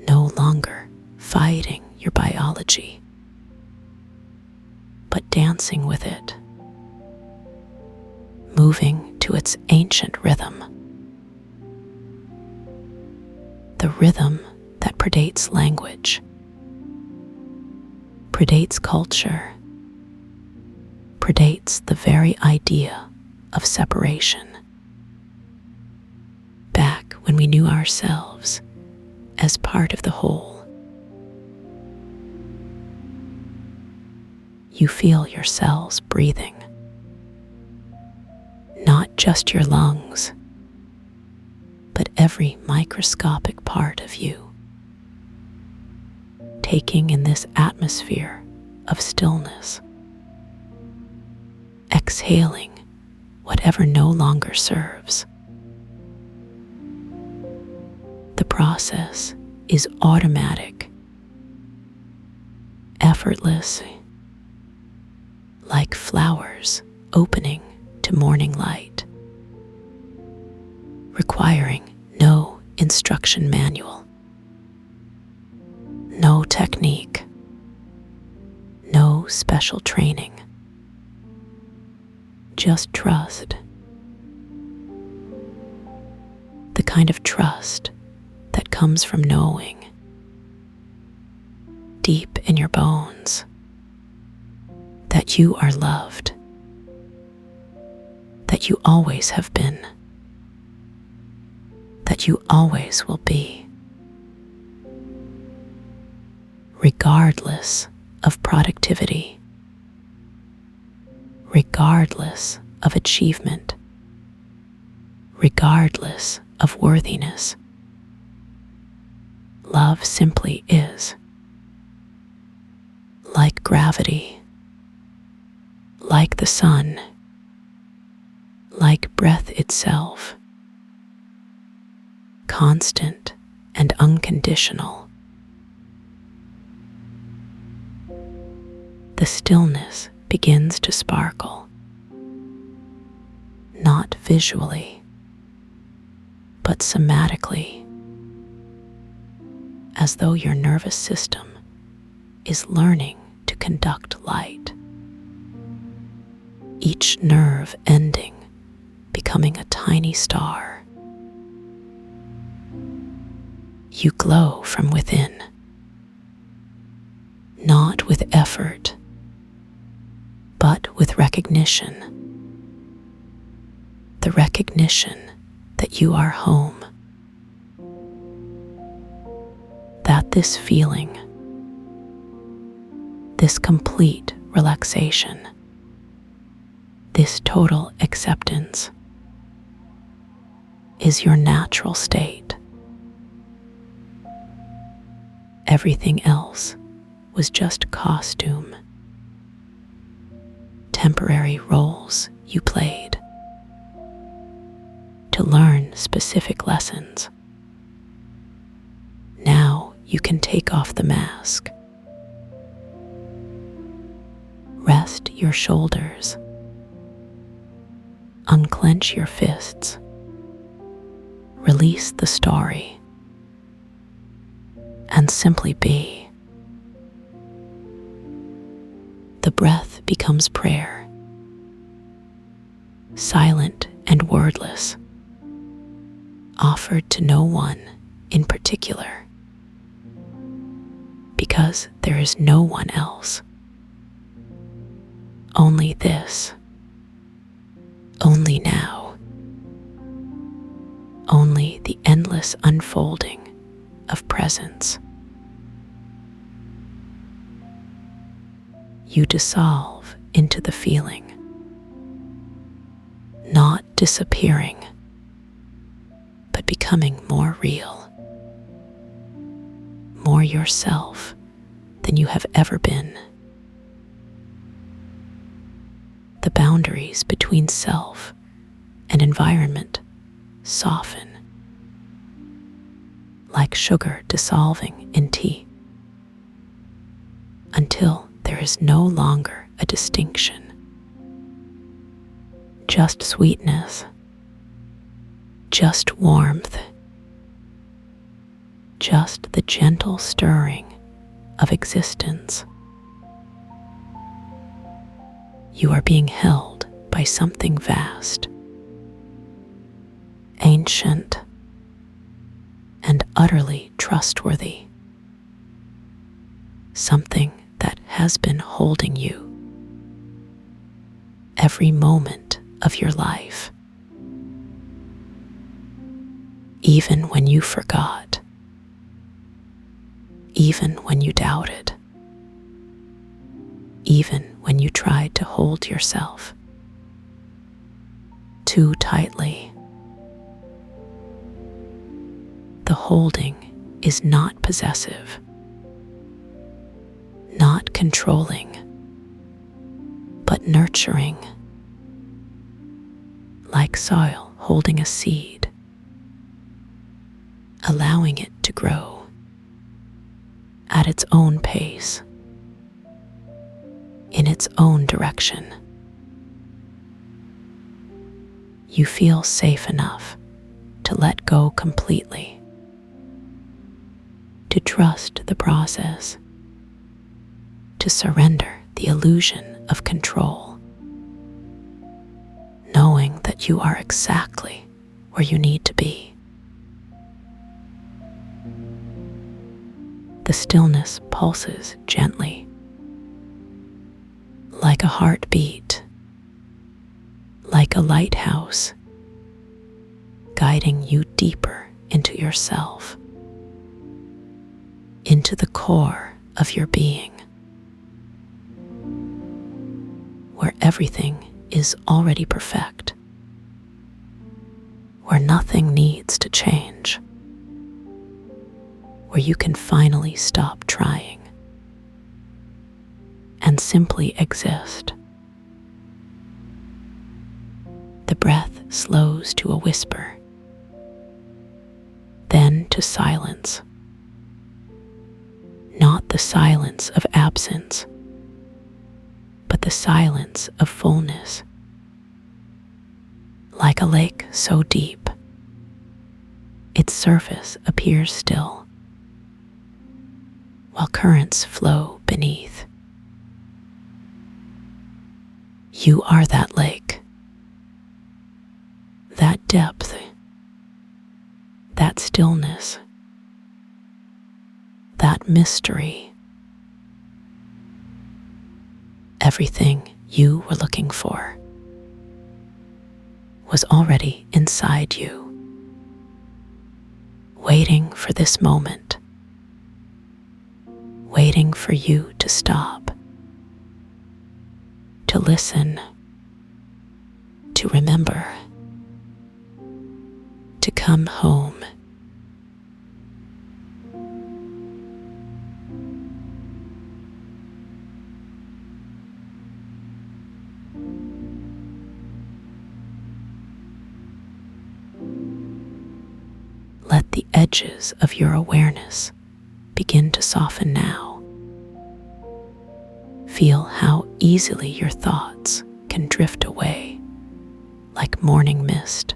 no longer fighting your biology, but dancing with it, moving to its ancient rhythm. The rhythm that predates language, predates culture, predates the very idea of separation. Back when we knew ourselves as part of the whole, you feel your cells breathing, not just your lungs, but every microscopic part of you, taking in this atmosphere of stillness, exhaling whatever no longer serves. The process is automatic, effortless, like flowers opening to morning light, requiring no instruction manual, no technique, no special training. Just trust. The kind of trust that comes from knowing, deep in your bones, that you are loved, that you always have been, that you always will be, regardless of productivity, regardless of achievement, regardless of worthiness. Love simply is. Like gravity, like the sun, like breath itself, constant and unconditional. The stillness begins to sparkle, not visually, but somatically, as though your nervous system is learning to conduct light, each nerve ending becoming a tiny star. You glow from within, not with effort, but with recognition. The recognition that you are home, that this feeling, this complete relaxation, this total acceptance is your natural state. Everything else was just costume, temporary roles you played to learn specific lessons. Now you can take off the mask. Rest your shoulders. Unclench your fists. Release the story. And simply be. The breath becomes prayer, silent and wordless, offered to no one in particular, because there is no one else. Only this, only now, only the endless unfolding of presence. You dissolve into the feeling, not disappearing, but becoming more real, more yourself than you have ever been. The boundaries between self and environment soften, like sugar dissolving in tea, until there is no longer a distinction. Just sweetness, just warmth, just the gentle stirring of existence. You are being held by something vast, ancient, and utterly trustworthy. Something that has been holding you every moment of your life, even when you forgot, even when you doubted, even when you tried to hold yourself too tightly. The holding is not possessive, not controlling, but nurturing, like soil holding a seed, allowing it to grow at its own pace, in its own direction. You feel safe enough to let go completely, to trust the process, to surrender the illusion of control, knowing that you are exactly where you need to be. The stillness pulses gently, like a heartbeat, like a lighthouse, guiding you deeper into yourself, into the core of your being, where everything is already perfect, where nothing needs to change, where you can finally stop trying and simply exist. The breath slows to a whisper, then to silence. Not the silence of absence, but the silence of fullness. Like a lake so deep, its surface appears still, while currents flow beneath. You are that lake, that depth, that stillness, that mystery. Everything you were looking for was already inside you, waiting for this moment, waiting for you to stop, to listen, to remember, to come home. Let the edges of your awareness begin to soften now. Feel how easily your thoughts can drift away like morning mist.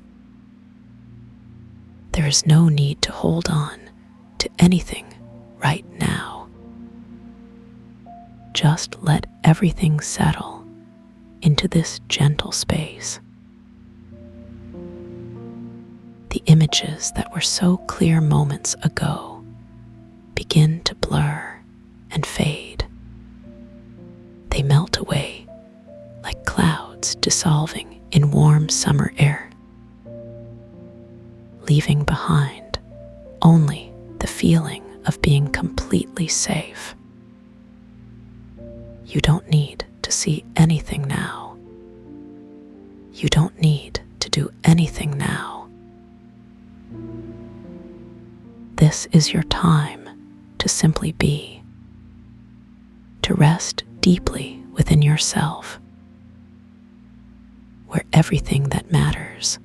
There is no need to hold on to anything right now. Just let everything settle into this gentle space. The images that were so clear moments ago begin to blur and fade. They melt away like clouds dissolving in warm summer air, leaving behind only the feeling of being completely safe. You don't need to see anything now. You don't need to do anything now. This is your time to simply be, to rest deeply within yourself, where everything that matters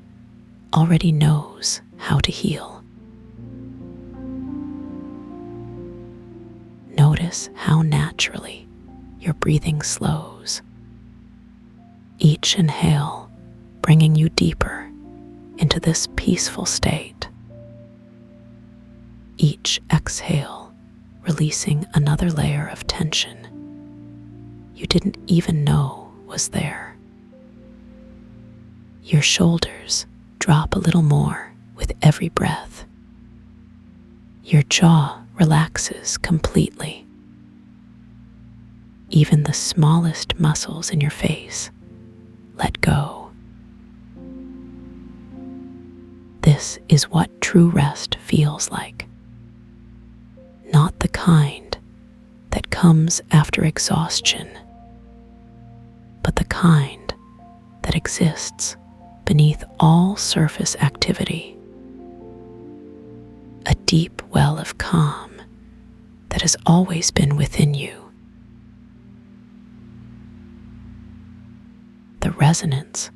already knows how to heal. Notice how naturally your breathing slows, each inhale bringing you deeper into this peaceful state, each exhale releasing another layer of tension you didn't even know was there. Your shoulders drop a little more with every breath. Your jaw relaxes completely. Even the smallest muscles in your face let go. This is what true rest feels like. Not the kind that comes after exhaustion, but the kind that exists beneath all surface activity. A deep well of calm that has always been within you. The resonance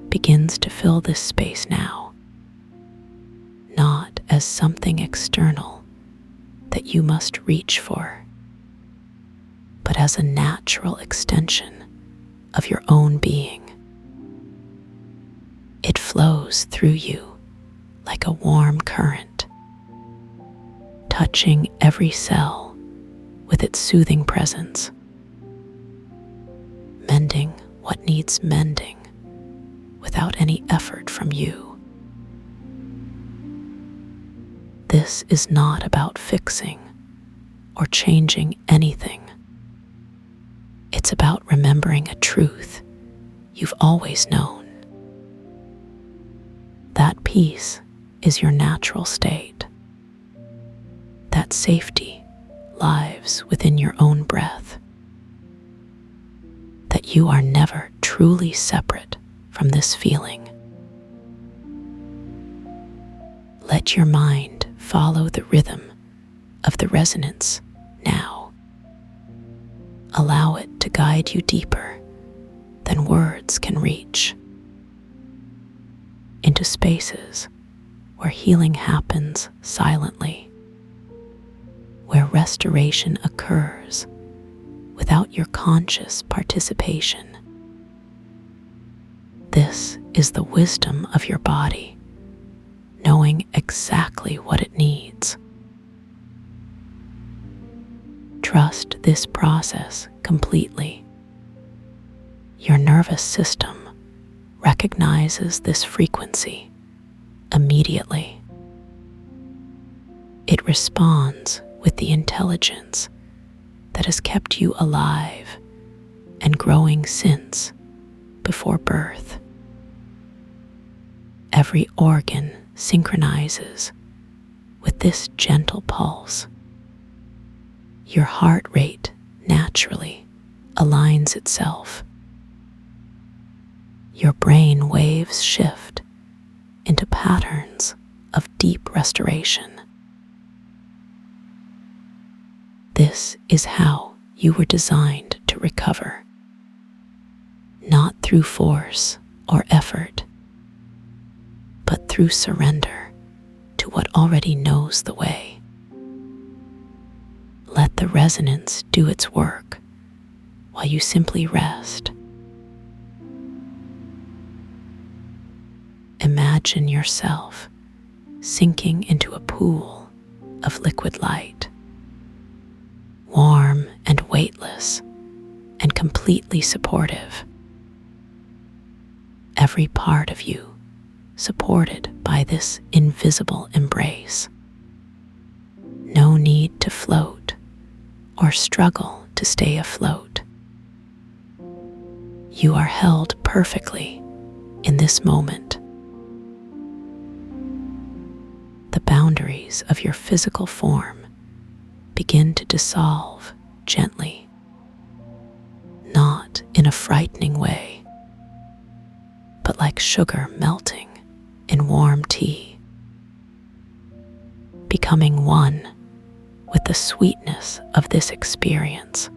begins to fill this space now, not as something external that you must reach for, but as a natural extension of your own being. It flows through you like a warm current, touching every cell with its soothing presence, mending what needs mending without any effort from you. This is not about fixing or changing anything. It's about remembering a truth you've always known. That peace is your natural state. That safety lives within your own breath. That you are never truly separate from this feeling. Let your mind follow the rhythm of the resonance now. Allow it to guide you deeper than words can reach, into spaces where healing happens silently, where restoration occurs without your conscious participation. This is the wisdom of your body, knowing exactly what it needs. Trust this process completely. Your nervous system recognizes this frequency immediately. It responds with the intelligence that has kept you alive and growing since before birth. Every organ synchronizes with this gentle pulse. Your heart rate naturally aligns itself. Your brain waves shift into patterns of deep restoration. This is how you were designed to recover, not through force or effort, but through surrender to what already knows the way. Let the resonance do its work while you simply rest. Imagine yourself sinking into a pool of liquid light, warm and weightless and completely supportive. Every part of you supported by this invisible embrace. No need to float or struggle to stay afloat. You are held perfectly in this moment. The boundaries of your physical form begin to dissolve gently, not in a frightening way, but like sugar melting in warm tea, becoming one with the sweetness of this experience,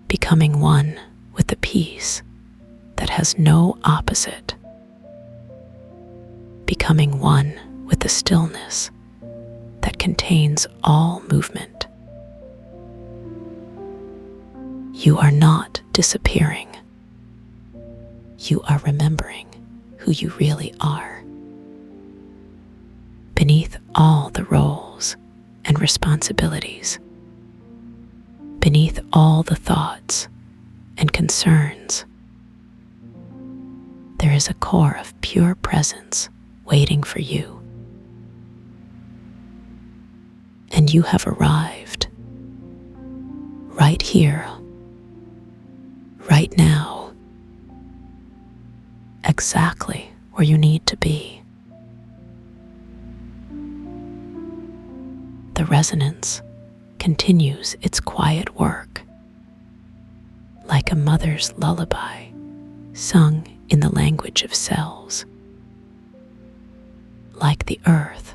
becoming one with the peace that has no opposite, becoming one with the stillness that contains all movement. You are not disappearing. You are remembering who you really are. Beneath all the roles and responsibilities, beneath all the thoughts and concerns, there is a core of pure presence waiting for you. And you have arrived right here, right now, exactly where you need to be. The resonance continues its quiet work, like a mother's lullaby sung in the language of cells, like the earth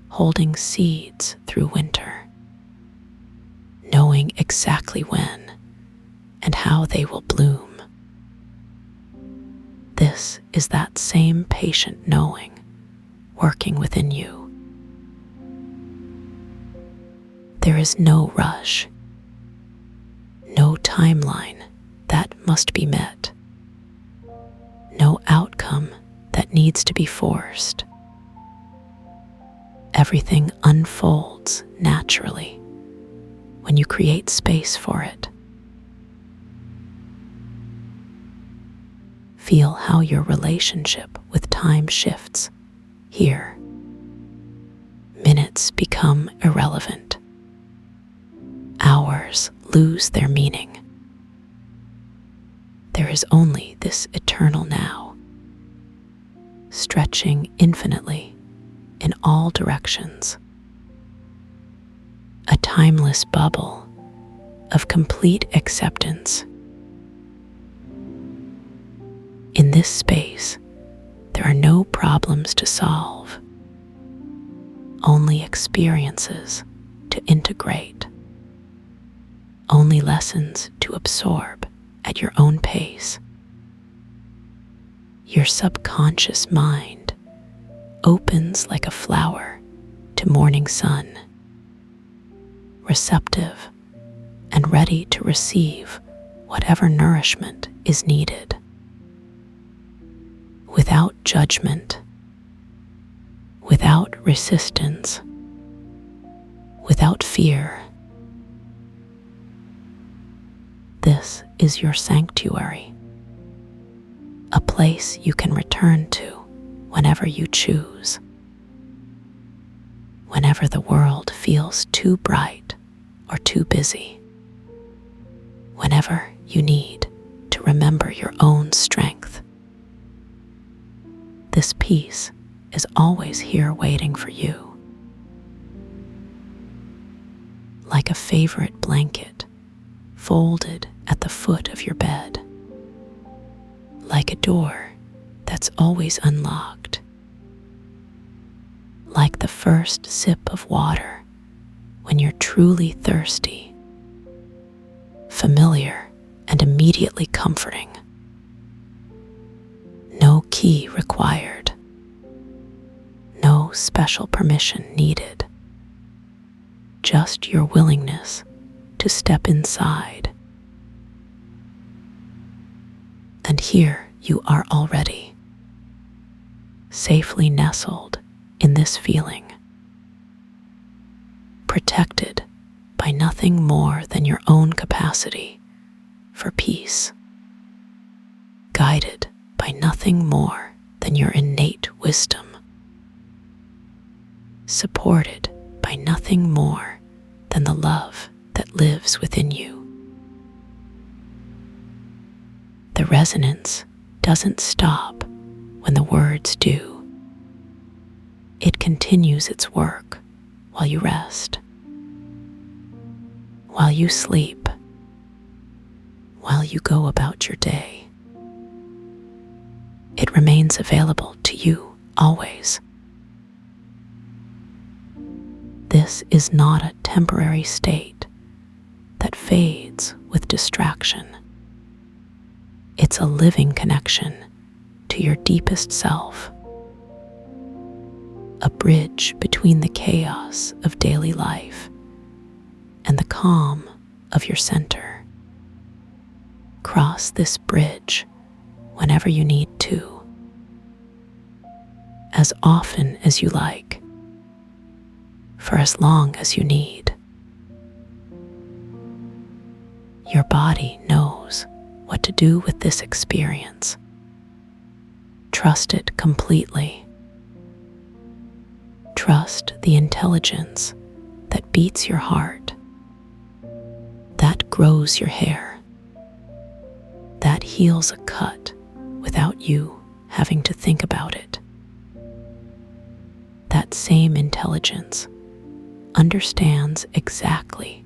holding seeds through winter, knowing exactly when and how they will bloom. This is that same patient knowing working within you. There is no rush, no timeline that must be met, no outcome that needs to be forced. Everything unfolds naturally when you create space for it. Feel how your relationship with time shifts here. Minutes become irrelevant. Hours lose their meaning. There is only this eternal now, stretching infinitely in all directions. A timeless bubble of complete acceptance. In this space, there are no problems to solve, only experiences to integrate, only lessons to absorb at your own pace. Your subconscious mind opens like a flower to morning sun, receptive and ready to receive whatever nourishment is needed. Without judgment, without resistance, without fear. This is your sanctuary, a place you can return to whenever you choose. Whenever the world feels too bright or too busy. Whenever you need to remember your own strength. This peace is always here waiting for you. Like a favorite blanket folded at the foot of your bed. Like a door that's always unlocked. Like the first sip of water when you're truly thirsty. Familiar and immediately comforting. No key required. No special permission needed. Just your willingness to step inside. And here you are already, safely nestled in this feeling, protected by nothing more than your own capacity for peace, guided by nothing more than your innate wisdom, supported by nothing more than the love that lives within you. The resonance doesn't stop when the words do. It continues its work while you rest, while you sleep, while you go about your day. It remains available to you always. This is not a temporary state that fades with distraction. It's a living connection to your deepest self, a bridge between the chaos of daily life and the calm of your center. Cross this bridge whenever you need to, as often as you like, for as long as you need. Your body knows what to do with this experience. Trust it completely. Trust the intelligence that beats your heart, that grows your hair, that heals a cut without you having to think about it. That same intelligence understands exactly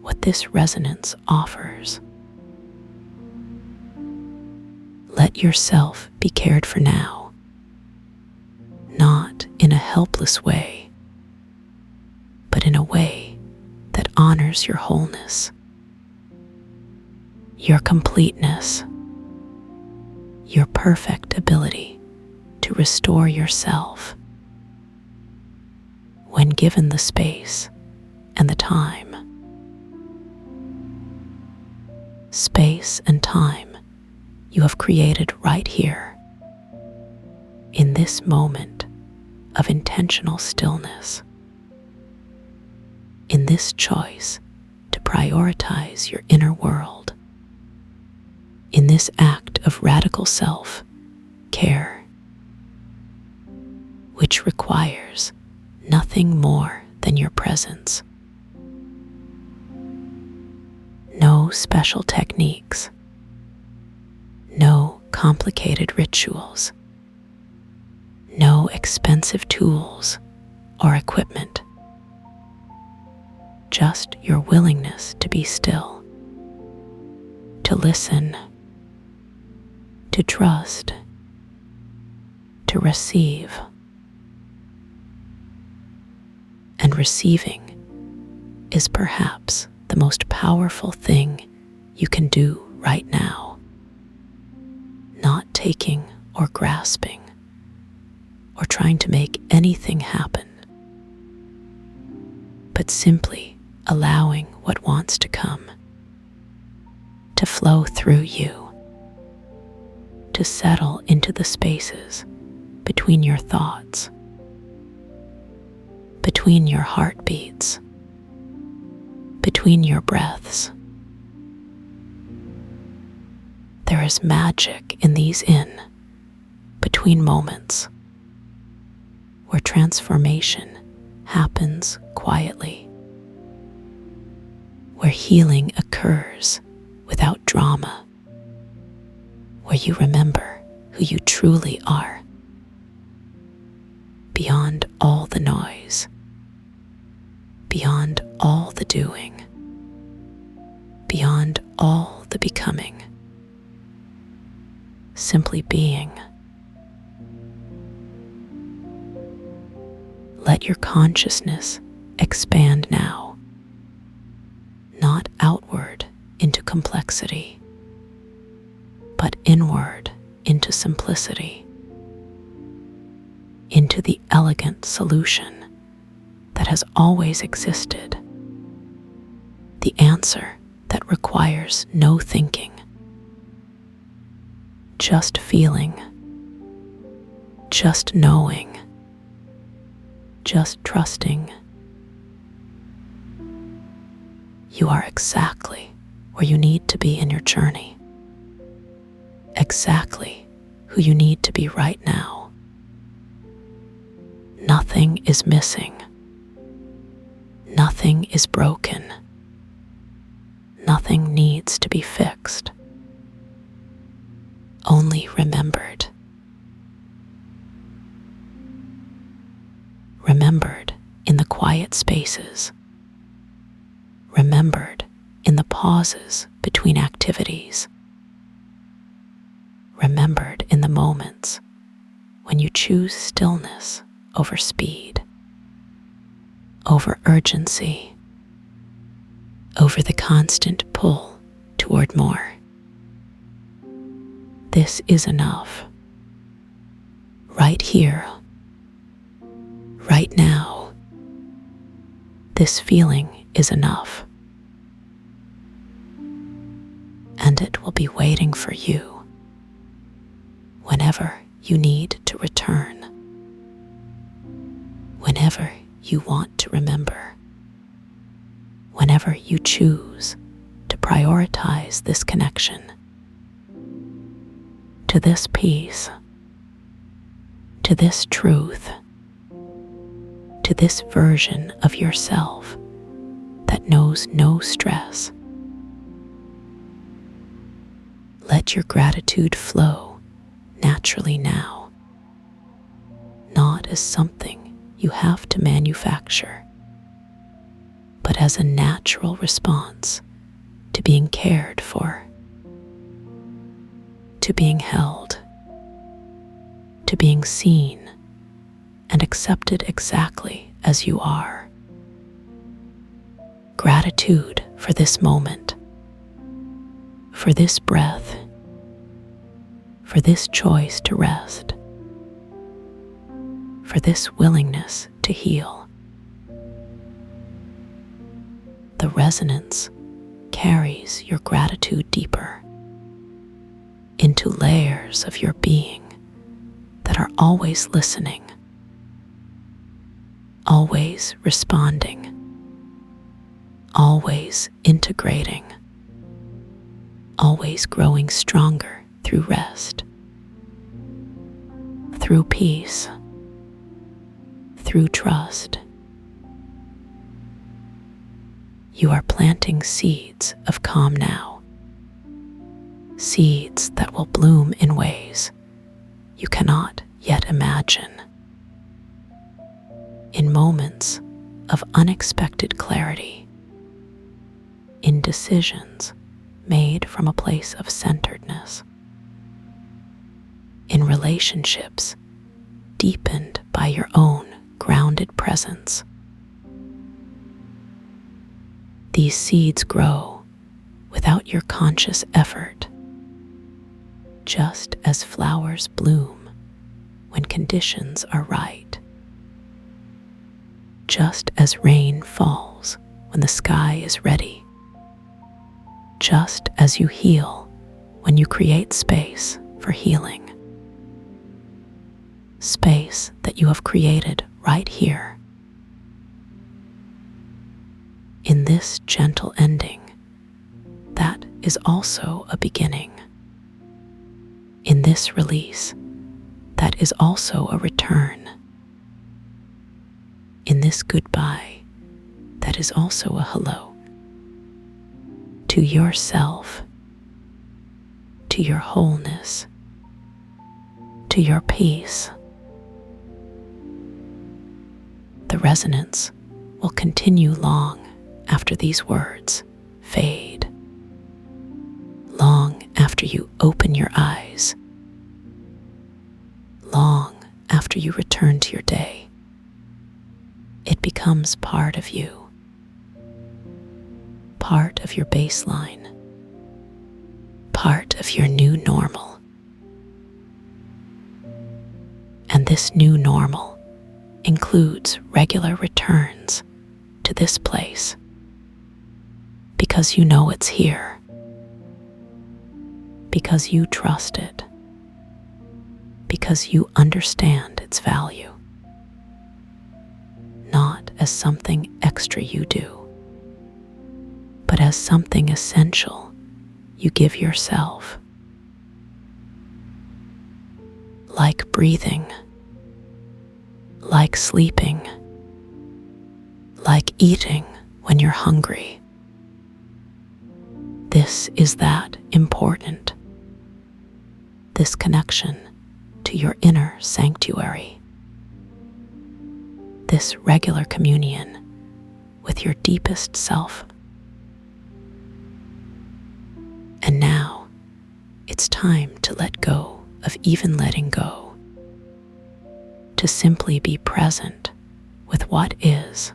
what this resonance offers. Let yourself be cared for now, not in a helpless way, but in a way that honors your wholeness, your completeness, your perfect ability to restore yourself when given the space and the time. Space and time you have created right here, in this moment of intentional stillness, in this choice to prioritize your inner world, in this act of radical self-care, which requires nothing more than your presence. No special techniques, no complicated rituals, no expensive tools or equipment. Just your willingness to be still, to listen, to trust, to receive. And receiving is perhaps the most powerful thing you can do right now. Not taking or grasping or trying to make anything happen, but simply allowing what wants to come to flow through you, to settle into the spaces between your thoughts, between your heartbeats, between your breaths. There is magic in these between moments where transformation happens quietly, where healing occurs without drama, where you remember who you truly are, beyond all the noise, beyond all the doing, beyond all the becoming, simply being. Let your consciousness expand now, not outward into complexity, but inward into simplicity, into the elegant solution that has always existed, the answer that requires no thinking, just feeling, just knowing, just trusting. You are exactly where you need to be in your journey, exactly who you need to be right now. Nothing is missing. Nothing is broken. Nothing needs to be fixed. Only remembered. Remembered in the quiet spaces. Remembered in the pauses between activities. Remembered in the moments when you choose stillness over speed, over urgency, over the constant pull toward more. This is enough. Right here, right now, this feeling is enough. And it will be waiting for you whenever you need to return, whenever you want to remember, whenever you choose to prioritize this connection to this peace, to this truth, to this version of yourself that knows no stress. Let your gratitude flow naturally now, not as something you have to manufacture, but as a natural response to being cared for, to being held, to being seen and accepted exactly as you are. Gratitude for this moment, for this breath, for this choice to rest, for this willingness to heal. The resonance carries your gratitude deeper into layers of your being that are always listening, always responding, always integrating, always growing stronger through rest, through peace, through trust. You are planting seeds of calm now, seeds that will bloom in ways you cannot yet imagine, in moments of unexpected clarity, in decisions made from a place of centeredness, in relationships deepened by your own grounded presence. These seeds grow without your conscious effort, just as flowers bloom when conditions are right, just as rain falls when the sky is ready, just as you heal when you create space for healing. Space that you have created right here. In this gentle ending, that is also a beginning. In this release, that is also a return. In this goodbye, that is also a hello. To yourself, to your wholeness, to your peace. The resonance will continue long after these words fade, long after you open your eyes, long after you return to your day. It becomes part of you, part of your baseline, part of your new normal. And this new normal includes regular returns to this place because you know it's here, because you trust it, because you understand its value, not as something extra you do, but as something essential you give yourself. Like breathing, like sleeping, like eating when you're hungry. This is that important. This connection to your inner sanctuary. This regular communion with your deepest self. And now, it's time to let go of even letting go. To simply be present with what is.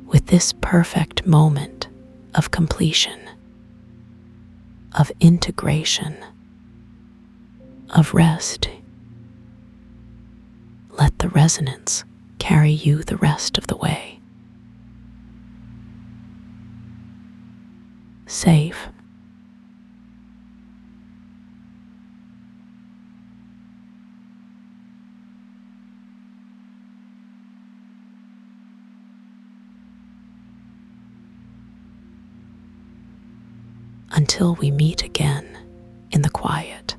With this perfect moment of completion, of integration, of rest. Let the resonance carry you the rest of the way. Safe. Until we meet again in the quiet.